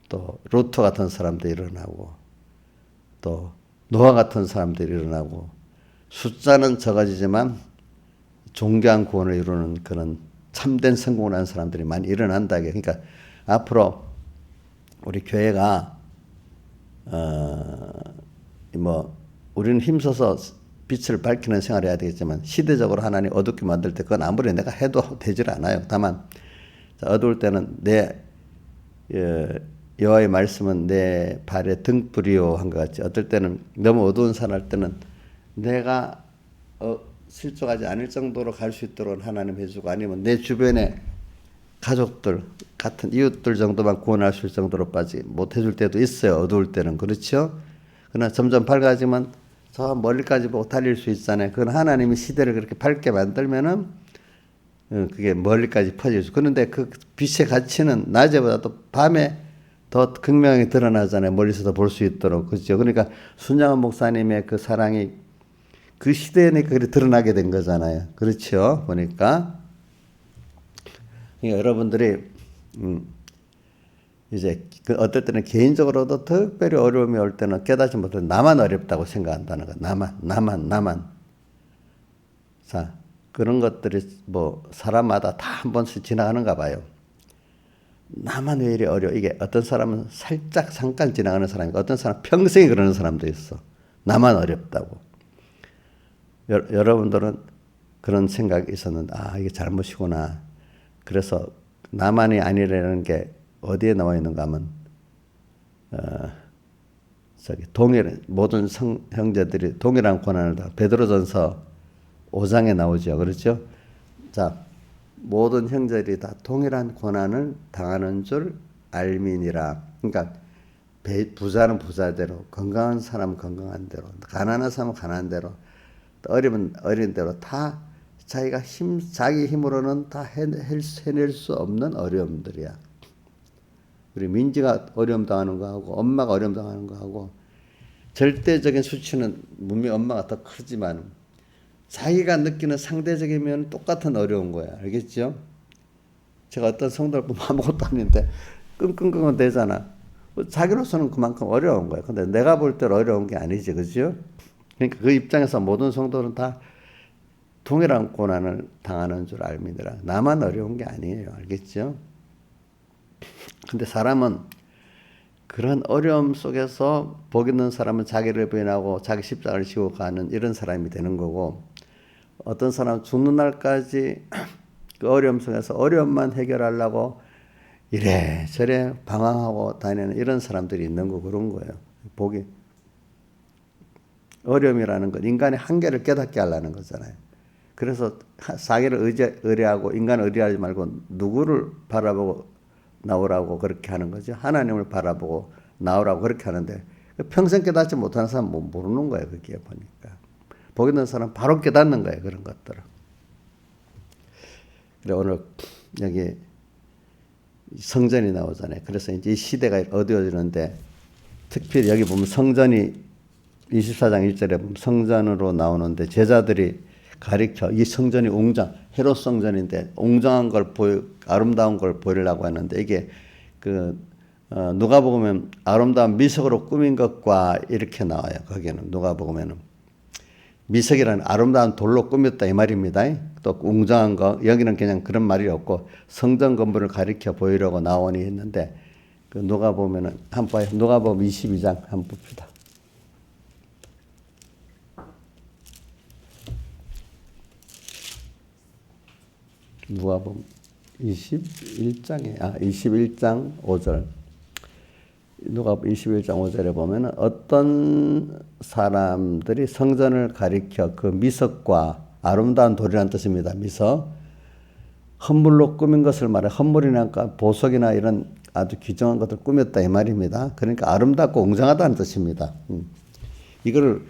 Speaker 1: 또 로또 같은 사람들이 일어나고 또 노아 같은 사람들이 일어나고 숫자는 적어지지만 존귀한 구원을 이루는 그런 참된 성공을 하는 사람들이 많이 일어난다. 그러니까 앞으로 우리 교회가 우리는 힘써서 빛을 밝히는 생활을 해야 되겠지만 시대적으로 하나님 어둡게 만들 때 그건 아무리 내가 해도 되질 않아요. 다만 어두울 때는 내 여호와의 말씀은 내 발에 등불이요 한 것 같이 어떨 때는 너무 어두운 산할 때는 내가 실족하지 않을 정도로 갈 수 있도록 하나님 해주고 아니면 내 주변에 가족들 같은 이웃들 정도만 구원할 수 있을 정도로 못 해줄 때도 있어요. 어두울 때는 그렇죠. 그러나 점점 밝아지면 저 멀리까지 보고 달릴 수 있잖아요. 그건 하나님이 시대를 그렇게 밝게 만들면은 그게 멀리까지 퍼질 수. 그런데 그 빛의 가치는 낮에보다도 밤에 더 극명하게 드러나잖아요. 멀리서도 볼 수 있도록 그렇죠. 그러니까 순양원 목사님의 그 사랑이 그 시대에 그렇게 드러나게 된 거잖아요. 그렇죠. 보니까 그러니까 여러분들이 이제 어떨 때는 개인적으로도 특별히 어려움이 올 때는 깨닫지 못해 나만 어렵다고 생각한다는 거. 나만. 자, 그런 것들이 사람마다 다 한 번씩 지나가는가 봐요. 나만 왜 이리 어려워? 이게 어떤 사람은 살짝 잠깐 지나가는 사람이고 어떤 사람은 평생 그러는 사람도 있어. 나만 어렵다고. 여러분들은 그런 생각이 있었는데 이게 잘못이구나. 그래서 나만이 아니라는 게 어디에 나와 있는가 하면 모든 형제들이 동일한 고난을 다 베드로전서 5장에 나오죠. 그렇죠? 자, 모든 형제들이 다 동일한 고난을 당하는 줄 알미니라. 그러니까 부자는 부자대로, 건강한 사람은 건강한 대로, 가난한 사람은 가난한 대로, 어리면 어린 대로 다 자기 힘으로는 다 해낼 수 없는 어려움들이야. 우리 민지가 어려움 당하는 거하고 엄마가 어려움 당하는 거하고 절대적인 수치는 분명히 엄마가 더 크지만 자기가 느끼는 상대적인 면은 똑같은 어려운 거야. 알겠죠? 제가 어떤 성도를 보면 아무것도 아닌데 끙끙끙은 되잖아. 자기로서는 그만큼 어려운 거야. 근데 내가 볼 때 어려운 게 아니지. 그죠? 그러니까 그 입장에서 모든 성도는 다 동일한 고난을 당하는 줄 알미더라. 나만 어려운 게 아니에요. 알겠죠? 근데 사람은 그런 어려움 속에서 복 있는 사람은 자기를 부인하고 자기 십자가를 지고 가는 이런 사람이 되는 거고, 어떤 사람은 죽는 날까지 그 어려움 속에서 어려움만 해결하려고 이래저래 방황하고 다니는 이런 사람들이 있는 거, 그런 거예요. 복이, 어려움이라는 건 인간의 한계를 깨닫게 하려는 거잖아요. 그래서 자기를 의뢰하고 인간을 의뢰하지 말고 누구를 바라보고 나오라고 그렇게 하는 거죠. 하나님을 바라보고 나오라고 그렇게 하는데, 평생 깨닫지 못하는 사람은 모르는 거예요. 그게 보니까. 복 있는 사람은 바로 깨닫는 거예요. 그런 것들을. 그래, 오늘 여기 성전이 나오잖아요. 그래서 이제 이 시대가 어두워지는데, 특별히 여기 보면 성전이 24장 1절에 보면 성전으로 나오는데, 제자들이 가리켜 이 성전이 헤롯 성전인데 웅장한 걸 아름다운 걸 보이려고 하는데, 이게 누가 보면 아름다운 미석으로 꾸민 것과 이렇게 나와요. 거기는 누가 보면은 미석이라는 아름다운 돌로 꾸몄다 이 말입니다. 또 웅장한 거, 여기는 그냥 그런 말이 없고 성전 건물을 가리켜 보이려고 나오니 했는데, 누가 보면은 한번 봐요. 누가 보면 22장 한번 봅시다. 누가복음 21장 5절. 누가복음 21장 5절에 보면은 어떤 사람들이 성전을 가리켜 그 미석과 아름다운 돌이라는 뜻입니다. 미석. 헌물로 꾸민 것을 말해. 헌물이나 보석이나 이런 아주 귀중한 것을 꾸몄다 이 말입니다. 그러니까 아름답고 웅장하다는 뜻입니다. 이걸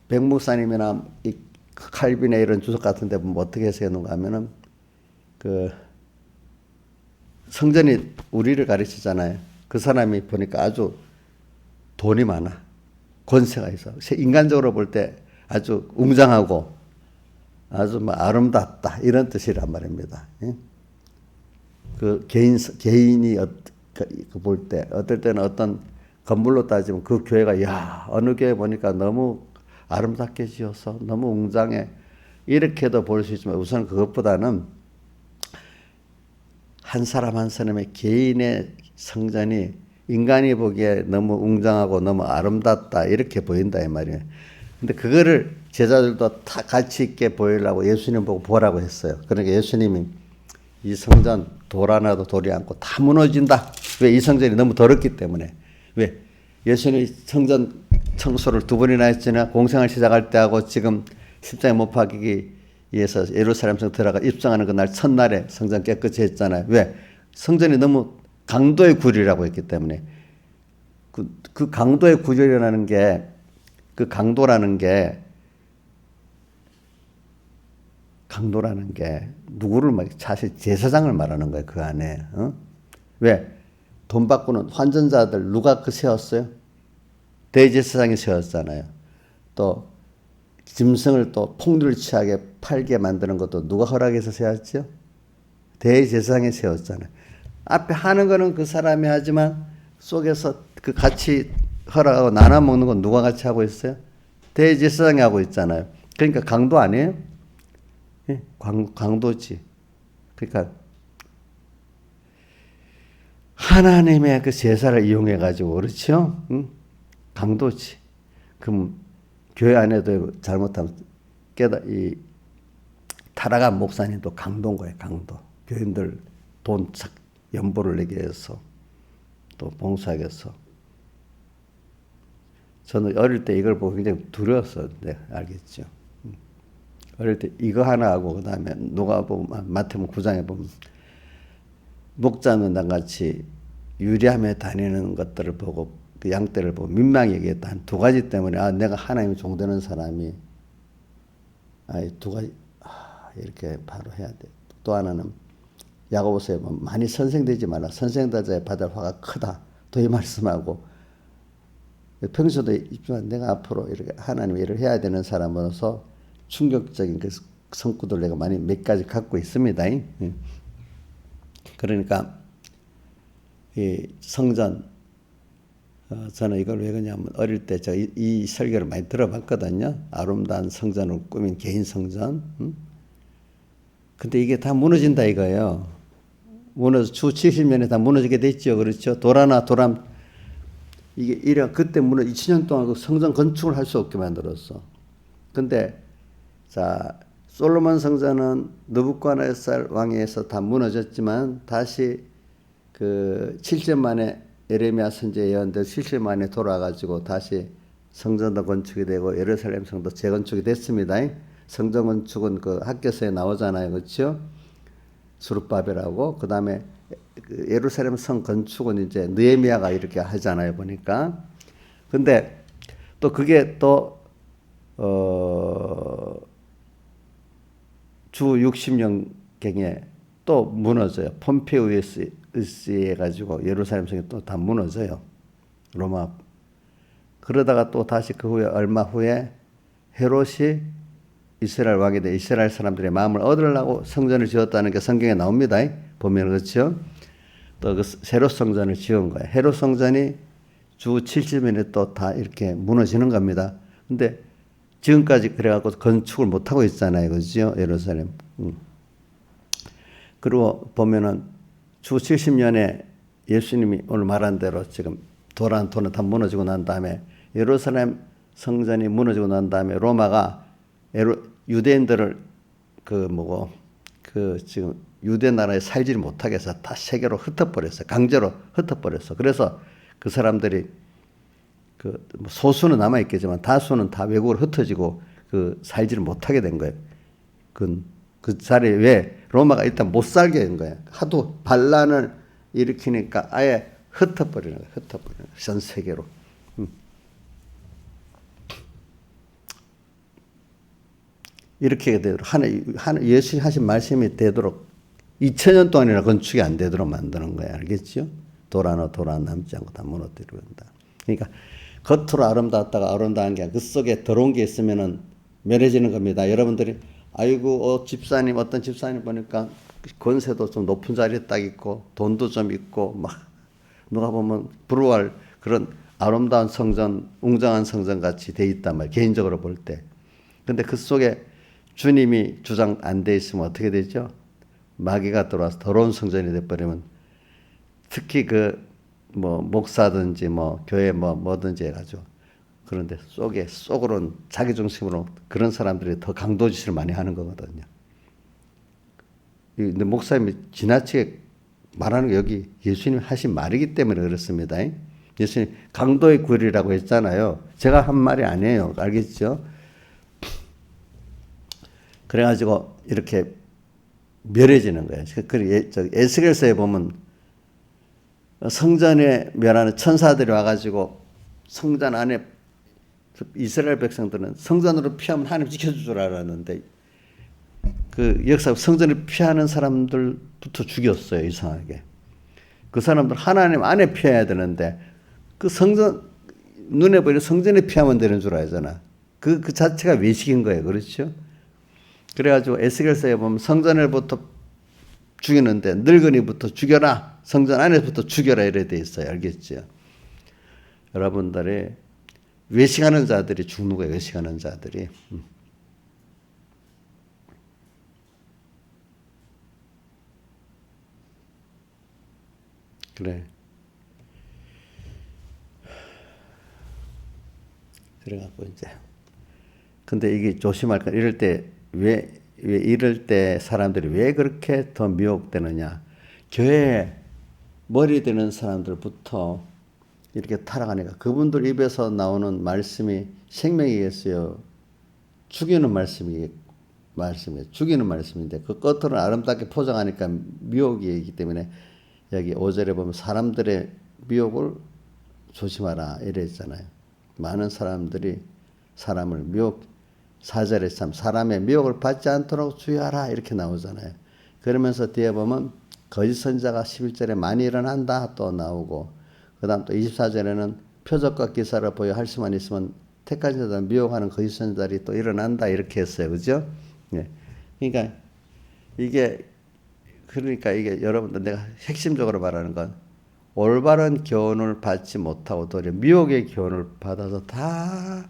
Speaker 1: 백목사님이나 이 칼빈의 이런 주석 같은 데 보면 어떻게 해석하는가 하면은, 성전이 우리를 가르치잖아요. 그 사람이 보니까 아주 돈이 많아. 권세가 있어. 인간적으로 볼 때 아주 웅장하고 아주 아름답다. 이런 뜻이란 말입니다. 그 개인이 볼 때, 어떨 때는 어떤 건물로 따지면 그 교회가, 어느 교회 보니까 너무 아름답게 지어서 너무 웅장해. 이렇게도 볼 수 있지만, 우선 그것보다는 한 사람 한 사람의 개인의 성전이 인간이 보기에 너무 웅장하고 너무 아름답다 이렇게 보인다 이 말이에요. 근데 그거를 제자들도 다 가치 있게 보이려고 예수님 보고 보라고 했어요. 그러니까 예수님이 이 성전 돌 하나도 돌이 않고 다 무너진다. 왜? 이 성전이 너무 더럽기 때문에. 왜? 예수님이 성전 청소를 2번이나 했잖아요. 공생을 시작할 때 하고 지금 십자가에 못 박히기 위해서 예루살렘 성 들어가 입성하는 그날 첫날에 성전 깨끗이 했잖아요. 왜? 성전이 너무 강도의 구리라고 했기 때문에. 그 강도의 구리라는 게, 그 강도라는 게 누구를 사실 제사장을 말하는 거예요. 그 안에. 왜? 돈 바꾸는 환전자들 누가 세웠어요? 대제사장이 세웠잖아요. 또 짐승을 또 폭렬치하게 팔게 만드는 것도 누가 허락해서 세웠죠? 대제사장이 세웠잖아요. 앞에 하는 거는 그 사람이 하지만 속에서 그 같이 허락하고 나눠 먹는 건 누가 같이 하고 있어요? 대제사장이 하고 있잖아요. 그러니까 강도 아니에요? 예, 강도지. 그러니까 하나님의 그 제사를 이용해 가지고, 그렇죠? 강도지. 그럼 교회 안에도 잘못하면 타락한 목사님도 강도인 거예요. 강도. 교인들 돈 연보를 내게 해서 또 봉사하기 위해서. 저는 어릴 때 이걸 보고 굉장히 두려웠었는데, 알겠죠? 어릴 때 이거 하나 하고, 그 다음에 누가복음 마태복음 9장에 보면 목자는 나같이 유리함에 다니는 것들을 보고, 그 양떼를 보고 민망히 얘기했다. 한 2가지 때문에, 내가 하나님의 종되는 사람이, 2가지, 이렇게 바로 해야 돼. 또 하나는 야고보서에 보면 많이 선생되지 마라. 선생되자 받을 화가 크다. 또 이 말씀하고, 평소도 있지만 내가 앞으로 이렇게 하나님의 일을 해야 되는 사람으로서 충격적인 그 성구들 내가 몇 가지 갖고 있습니다. 그러니까 이 성전, 저는 이걸 왜 그러냐면 어릴 때 이 설교를 많이 들어봤거든요. 아름다운 성전을 꾸민 개인 성전. 근데 이게 다 무너진다 이거예요. 주 70년에 다 무너지게 됐죠. 그렇죠? 돌 하나 이게 그때 무너 2000년 동안 그 성전 건축을 할 수 없게 만들었어. 근데 자 솔로몬 성전은 느부갓네살 왕에서 다 무너졌지만 다시 그 7년 만에 예레미야 선지자 예언대로 7년 만에 돌아가지고 다시 성전도 건축이 되고 예루살렘 성도 재건축이 됐습니다. 성전 건축은 그 학교서에 나오잖아요, 그렇죠? 수룹바벨하고 그 다음에 예루살렘 성 건축은 이제 느헤미야가 이렇게 하잖아요, 보니까. 근데 또 그게 또 주 60년경에 또 무너져요. 폼페이오에 의해 가지고 예루살렘 성이 또 다 무너져요. 로마. 그러다가 또 다시 그 후에 얼마 후에 헤롯이 이스라엘 왕이 돼 이스라엘 사람들의 마음을 얻으려고 성전을 지었다는 게 성경에 나옵니다. 보면 그렇죠. 또 그 헤롯 성전을 지은 거예요. 헤롯 성전이 주 70년에 또 다 이렇게 무너지는 겁니다. 근데 지금까지 그래갖고 건축을 못하고 있잖아요. 그죠? 예루살렘. 그리고 보면은 주 70년에 예수님이 오늘 말한 대로 지금 도란 도는 다 무너지고 난 다음에 예루살렘 성전이 무너지고 난 다음에 로마가 유대인들을 지금 유대 나라에 살지를 못하게 해서 다 세계로 흩어버렸어요. 강제로 흩어버렸어. 그래서 그 사람들이 소수는 남아있겠지만 다수는 다 외국으로 흩어지고 살지를 못하게 된 거예요. 그 자리에 왜 로마가 일단 못 살게 된 거예요. 하도 반란을 일으키니까 아예 흩어버리는 거예요. 흩어버리는 거예요. 전 세계로. 이렇게 되도록 예수님이 하신 말씀이 되도록 2000년 동안이나 건축이 안 되도록 만드는 거예요. 알겠죠? 돌 하나 남지 않고 다 무너뜨리고 한다. 그러니까 겉으로 아름다웠다가 아름다운 게 그 속에 더러운 게 있으면은 멸해지는 겁니다. 여러분들이 아이고 집사님 어떤 집사님 보니까 권세도 좀 높은 자리에 딱 있고 돈도 좀 있고 막 누가 보면 부러워할 그런 아름다운 성전, 웅장한 성전 같이 돼 있단 말이에요. 개인적으로 볼 때. 근데 그 속에 주님이 주장 안 돼 있으면 어떻게 되죠? 마귀가 들어와서 더러운 성전이 돼버리면 특히 목사든지 교회 뭐든지 해가지고 그런데 속으로는 자기중심으로 그런 사람들이 더 강도짓을 많이 하는 거거든요. 근데 목사님이 지나치게 말하는 게 여기 예수님 하신 말이기 때문에 그렇습니다. 예수님 강도의 굴이라고 했잖아요. 제가 한 말이 아니에요. 알겠죠? 그래가지고 이렇게 멸해지는 거예요. 에스겔서에 보면 성전에 멸하는 천사들이 와가지고 성전 안에 이스라엘 백성들은 성전으로 피하면 하나님 지켜줄 줄 알았는데 그 역사 성전을 피하는 사람들부터 죽였어요. 이상하게. 그 사람들 하나님 안에 피해야 되는데 그 성전 눈에 보이는 성전에 피하면 되는 줄 알잖아. 그 자체가 외식인 거예요. 그렇죠? 그래가지고 에스겔서에 보면 성전을부터 죽이는데 늙은이부터 죽여라. 성전 안에부터 죽여라 이래 돼 있어요. 알겠죠? 여러분들이 외식하는 자들이 죽는 거예요. 외식하는 자들이. 그래. 그래갖고 이제 근데 이게 조심할 건 이럴 때 왜 이럴 때 사람들이 왜 그렇게 더 미혹되느냐? 교회에 머리 되는 사람들부터 이렇게 타락하니까 그분들 입에서 나오는 말씀이 생명이겠어요. 죽이는 말씀이에요. 죽이는 말씀인데 그 겉으로는 아름답게 포장하니까 미혹이기 때문에 여기 5절에 보면 사람들의 미혹을 조심하라 이랬잖아요. 많은 사람들이 사람을 4절에 참 사람의 미혹을 받지 않도록 주의하라 이렇게 나오잖아요. 그러면서 뒤에 보면 거짓 선지자가 11절에 많이 일어난다 또 나오고 그 다음 또 24절에는 표적과 기사를 보여 할 수만 있으면 택하신 자들을 미혹하는 거짓 선지자들이 또 일어난다 이렇게 했어요. 그죠? 네. 그러니까 이게 여러분들 내가 핵심적으로 말하는 건 올바른 교훈을 받지 못하고 도리어 미혹의 교훈을 받아서 다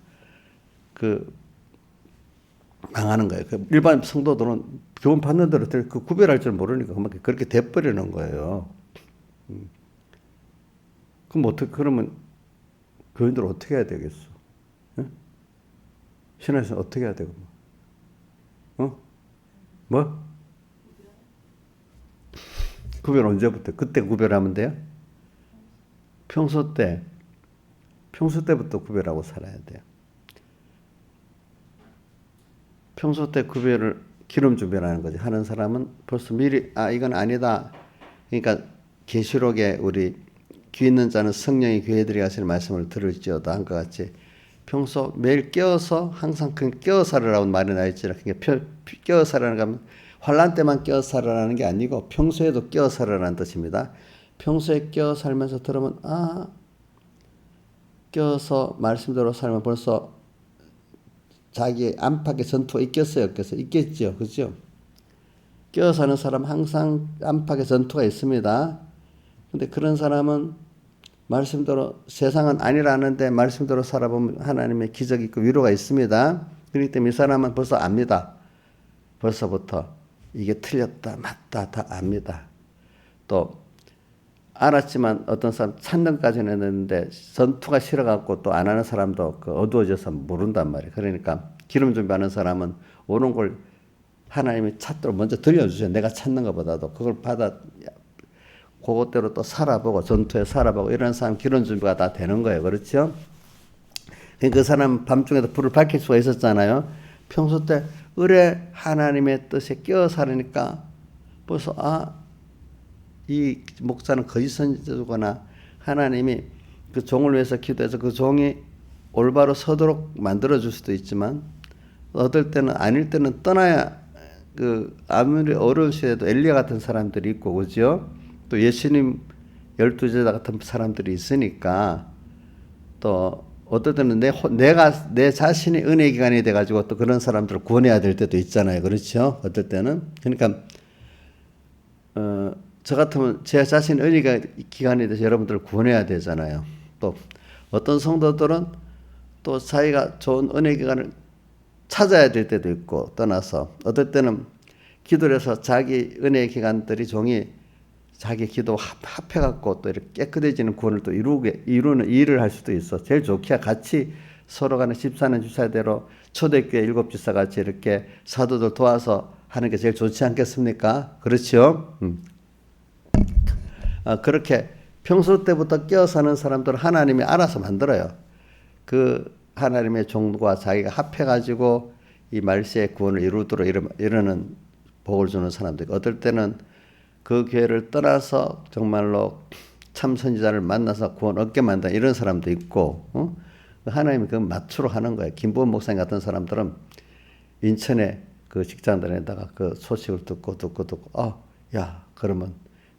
Speaker 1: 망하는 거예요. 일반 성도들은 교훈 받는 대로 구별할 줄 모르니까 그렇게 돼버리는 거예요. 그럼 어떻게 그러면 교인들 어떻게 해야 되겠어? 예? 신앙에서 어떻게 해야 되고? 뭐? 구별 언제부터? 그때 구별하면 돼요? 평소 때부터 구별하고 살아야 돼요. 평소 때 구별을 기름 준비라는 거지. 하는 사람은 벌써 미리 이건 아니다. 그러니까 계시록에 우리 귀 있는 자는 성령이 교회들이 하시는 말씀을 들을지어다 한 것 같이 평소 매일 깨어서 항상 그 깨어 살으라고 말이 나 있지라. 그러니까 깨어 살아라는 건 환난 때만 깨어 살아라는 게 아니고 평소에도 깨어 살아라는 뜻입니다. 평소에 깨어 살면서 들으면 깨어서 말씀대로 살면 벌써 자기 안팎의 전투가 있겠어요? 없겠어요? 있겠죠. 그죠? 깨어 사는 사람 항상 안팎의 전투가 있습니다. 근데 그런 사람은 말씀대로 세상은 아니라는데 말씀대로 살아보면 하나님의 기적이 있고 위로가 있습니다. 그렇기 때문에 이 사람은 벌써 압니다. 벌써부터 이게 틀렸다 맞다 다 압니다. 또 알았지만 어떤 사람 찬등까지는 했는데 전투가 싫어갖고 또 안 하는 사람도 어두워져서 모른단 말이에요. 그러니까 기름 준비하는 사람은 옳은 걸 하나님이 찾도록 먼저 들려주세요. 내가 찾는 것보다도 그걸 받아 그것대로 또 살아보고 전투에 살아보고 이런 사람 기름 준비가 다 되는 거예요. 그렇죠? 그 사람 밤중에도 불을 밝힐 수가 있었잖아요. 평소 때 의뢰 하나님의 뜻에 끼어 살으니까 벌써 이 목사는 거짓 선지자거나 하나님이 그 종을 위해서 기도해서 그 종이 올바로 서도록 만들어 줄 수도 있지만 어떨 때는 아닐 때는 떠나야 아무리 어려운 시대에도 엘리야 같은 사람들이 있고 그죠? 또 예수님 12제자 같은 사람들이 있으니까 또 어떨 때는 내 자신이 은혜 기간이 돼가지고 또 그런 사람들을 구원해야 될 때도 있잖아요. 그렇죠? 어떨 때는. 그러니까, 저 같으면 제 자신 은혜 기간이 돼서 여러분들을 구원해야 되잖아요. 또 어떤 성도들은 또 자기가 좋은 은혜 기간을 찾아야 될 때도 있고 떠나서 어떨 때는 기도를 해서 자기 은혜 기간들이 종이 자기 기도 합해갖고 또 이렇게 깨끗해지는 구원을 또 이루는 일을 할 수도 있어. 제일 좋기야 같이 서로 간에 집사는 주사대로 초대교회 7집사 같이 이렇게 사도들 도와서 하는 게 제일 좋지 않겠습니까? 그렇죠? 그렇게 평소 때부터 깨어 사는 사람들은 하나님이 알아서 만들어요. 그 하나님의 종과 자기가 합해가지고 이 말세의 구원을 이루도록 이루는 복을 주는 사람들. 어떨 때는 그 교회를 떠나서 정말로 참 선지자를 만나서 구원 얻게 만든 이런 사람도 있고, 하나님이 그 맞추러 하는 거예요. 김부원 목사님 같은 사람들은 인천에 그 직장들에다가 그 소식을 듣고, 야, 그러면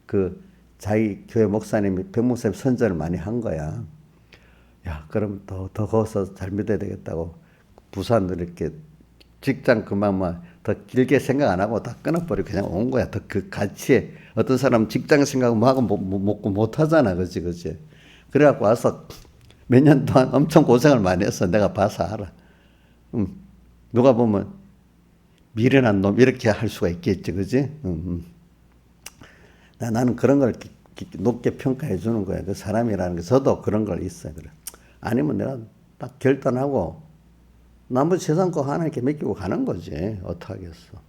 Speaker 1: 그 자기 교회 목사님이 백목사님 선전을 많이 한 거야. 야, 그럼 더 거기서 잘 믿어야 되겠다고 부산으로 이렇게 직장 그만만 더 길게 생각 안 하고 다 끊어버리고 그냥 온 거야. 더 그 가치에 어떤 사람 직장 생각 뭐 하고 못 하잖아. 그치. 그래갖고 와서 몇 년 동안 엄청 고생을 많이 했어. 내가 봐서 알아. 누가 보면 미련한 놈 이렇게 할 수가 있겠지. 그치? 나는 그런 걸 높게 평가해 주는 거야. 그 사람이라는 게 저도 그런 걸 있어요. 그래. 아니면 내가 딱 결단하고 나머지 세상 거 하나님께 맡기고 가는 거지. 어떡하겠어.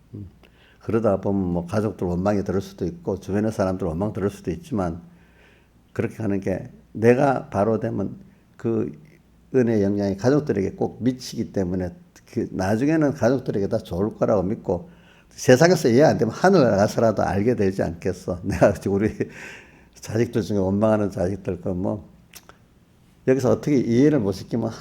Speaker 1: 그러다 보면 뭐 가족들 원망이 들을 수도 있고 주변의 사람들 원망 들을 수도 있지만 그렇게 하는 게 내가 바로 되면 그 은혜의 영향이 가족들에게 꼭 미치기 때문에 나중에는 가족들에게 다 좋을 거라고 믿고 세상에서 이해 안 되면 하늘 나가서라도 알게 되지 않겠어. 내가 우리 자식들 중에 원망하는 자식들 여기서 어떻게 이해를 못 시키면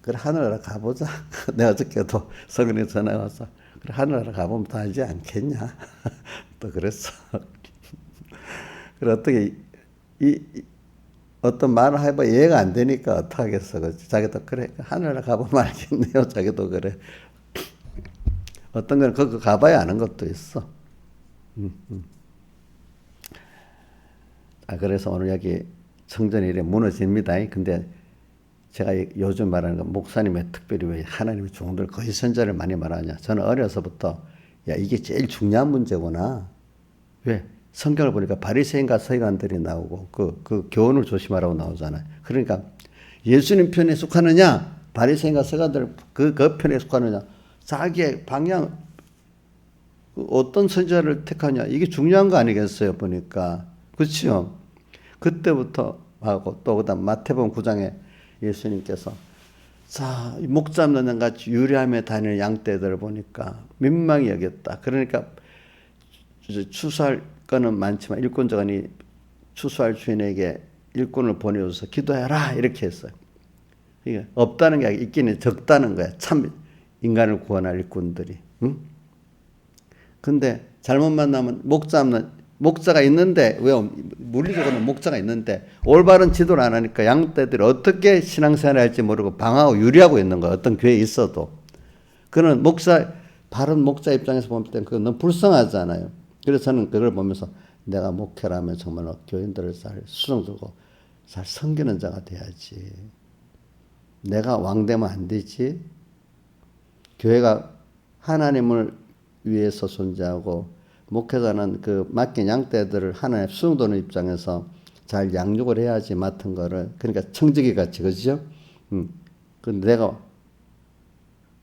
Speaker 1: 그래 하늘나라 가보자. 내가 어저께도 서근이 전화 와서 그래 하늘나라 가보면 다 알지 않겠냐. 또 그랬어. 그래 어떻게 어떤 말을 해봐 이해가 안 되니까 어떡하겠어. 그치? 자기도 그래 하늘나라 가보면 알겠네요. 자기도 그래. 어떤 건 거기 가봐야 아는 것도 있어. 그래서 오늘 여기 성전이 이래 무너집니다. 근데 제가 요즘 말하는 건 목사님의 특별히 왜 하나님의 종들 거짓 선자를 많이 말하냐. 저는 어려서부터 이게 제일 중요한 문제구나. 왜? 성경을 보니까 바리새인과 서기관들이 나오고 그 교훈을 조심하라고 나오잖아요. 그러니까 예수님 편에 속하느냐, 바리새인과 서가들 그 편에 속하느냐, 자기의 방향, 어떤 선지자를 택하냐, 이게 중요한 거 아니겠어요, 보니까. 그렇죠? 그때부터 하고, 또 그다음 마태복음 9장에 예수님께서 자, 목 잡는 양 같이 유리함에 다니는 양떼들을 보니까 민망히 여겼다. 그러니까 추수할 거는 많지만 일꾼자간이 추수할 주인에게 일꾼을 보내줘서 기도해라 이렇게 했어요. 그러니까 없다는 게 아니라 있기는 적다는 거야. 참 인간을 구원할 일꾼들이. 응? 근데 잘못 만나면 목자가 있는데, 왜 물리적으로는 목자가 있는데 올바른 지도를 안 하니까 양떼들이 어떻게 신앙생활을 할지 모르고 방황하고 유리하고 있는 거야. 어떤 교회에 있어도. 그는 바른 목자 입장에서 볼 때는 그건 너무 불쌍하잖아요. 그래서 저는 그걸 보면서 내가 목회라면 정말로 교인들을 잘 수정주고 잘 섬기는 자가 돼야지. 내가 왕되면 안 되지. 교회가 하나님을 위해서 존재하고 목회자는 그 맡긴 양떼들을 하나의 수용도는 입장에서 잘 양육을 해야지 맡은 거를. 그러니까 청지기 같이, 그죠? 근데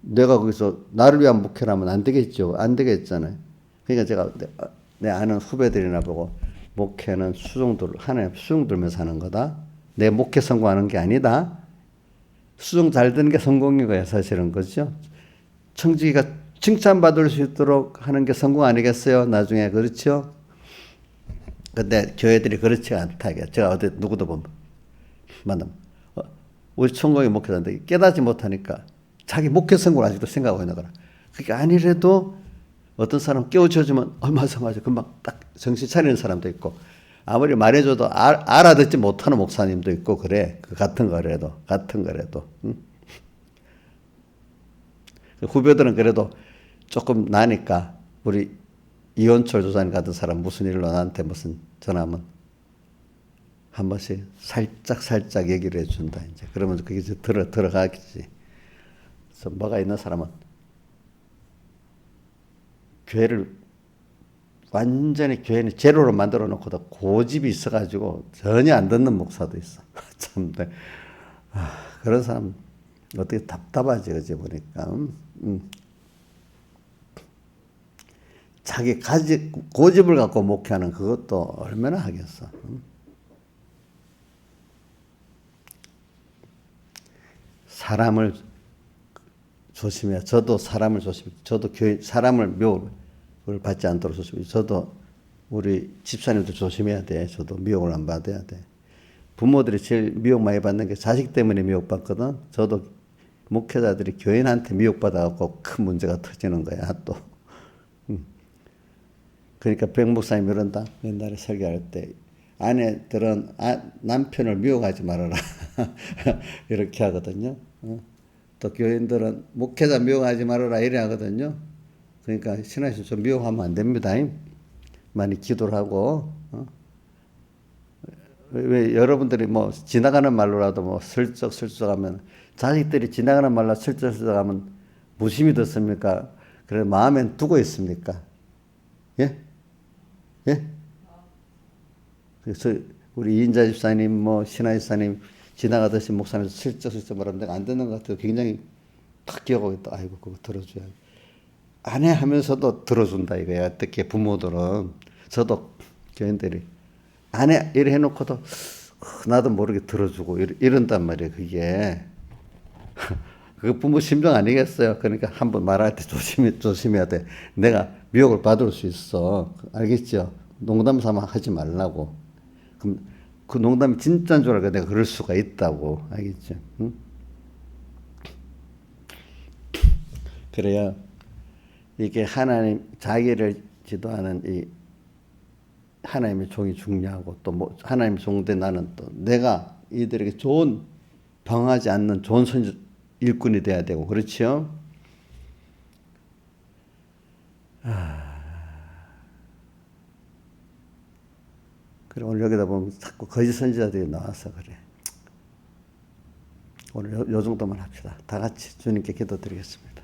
Speaker 1: 내가 거기서 나를 위한 목회라면 안 되겠죠. 안 되겠잖아요. 그러니까 제가 내 아는 후배들이나 보고 목회는 하나의 수종 들면서 하는 거다. 내 목회 성공하는 게 아니다. 수종 잘 드는 게 성공인 거야, 사실은. 그죠? 청지기가 칭찬받을 수 있도록 하는 게 성공 아니겠어요? 나중에. 그렇죠? 근데 교회들이 그렇지 않다. 제가 어디 누구도 보면 만나면 우리 총각이 목회자인데 깨닫지 못하니까 자기 목회 성공을 아직도 생각하고 있는 거라. 그게 아니래도 어떤 사람 깨우쳐주면 맞아 금방 딱 정신 차리는 사람도 있고, 아무리 말해줘도 알아듣지 못하는 목사님도 있고 그래. 그 같은 거래도. 응? 후배들은 그래도 조금 나니까, 우리 이원철 조사님 같은 사람 무슨 일로 나한테 무슨 전화하면 한 번씩 살짝 얘기를 해준다. 이제 그러면 그게 이제 들어가겠지. 그래서 뭐가 있는 사람은 완전히 교회는 제로로 만들어 놓고도 고집이 있어가지고 전혀 안 듣는 목사도 있어. 참, 그런 사람 어떻게 답답하지, 그지, 보니까. 자기 고집을 갖고 목회하는 그것도 얼마나 하겠어. 사람을 조심해야. 저도 사람을 조심해. 저도 사람을 미혹을 받지 않도록 조심해. 저도 우리 집사님도 조심해야 돼. 저도 미혹을 안 받아야 돼. 부모들이 제일 미혹 많이 받는 게 자식 때문에 미혹받거든. 저도 목회자들이 교인한테 미혹받아갖고 큰 문제가 터지는 거야, 또. 그러니까 백 목사님이 이런다. 옛날에 설교할 때 아내들은 남편을 미워하지 말아라. 이렇게 하거든요. 또 교인들은 목회자 미워하지 말아라 이래 하거든요. 그러니까 신하신 좀 미워하면 안 됩니다. 많이 기도를 하고. 왜 여러분들이 뭐 지나가는 말로라도 뭐 슬쩍 하면, 자식들이 지나가는 말로 슬쩍 하면 무심히 듣습니까? 그래 마음엔 두고 있습니까? 예? 예? 그래서 우리 이인자 집사님, 뭐 신하 집사님 지나가듯이 목사님에서 슬쩍 말하면 내가 안 듣는 것 같아요. 굉장히 탁 기억하고 있다. 아이고 그거 들어줘야 안 해 하면서도 들어준다 이거야. 어떻게 부모들은. 저도 교인들이 안 해 이래 해놓고도 나도 모르게 들어주고 이런단 말이에요. 그게 그 부모 심정 아니겠어요. 그러니까 한번 말할 때 조심해야 돼. 내가 미혹을 받을 수 있어. 알겠죠? 농담 삼아 하지 말라고. 그럼 그 농담이 진짜인 줄 알고 내가 그럴 수가 있다고. 알겠죠? 응? 그래야 이게 하나님, 자기를 지도하는 이 하나님의 종이 중요하고, 또 뭐 하나님의 종대 나는 또 내가 이들에게 방하지 않는 좋은 일꾼이 돼야 되고, 그렇죠? 그래, 오늘 여기다 보면 자꾸 거짓 선지자들이 나와서 그래. 오늘 요 정도만 합시다. 다 같이 주님께 기도드리겠습니다.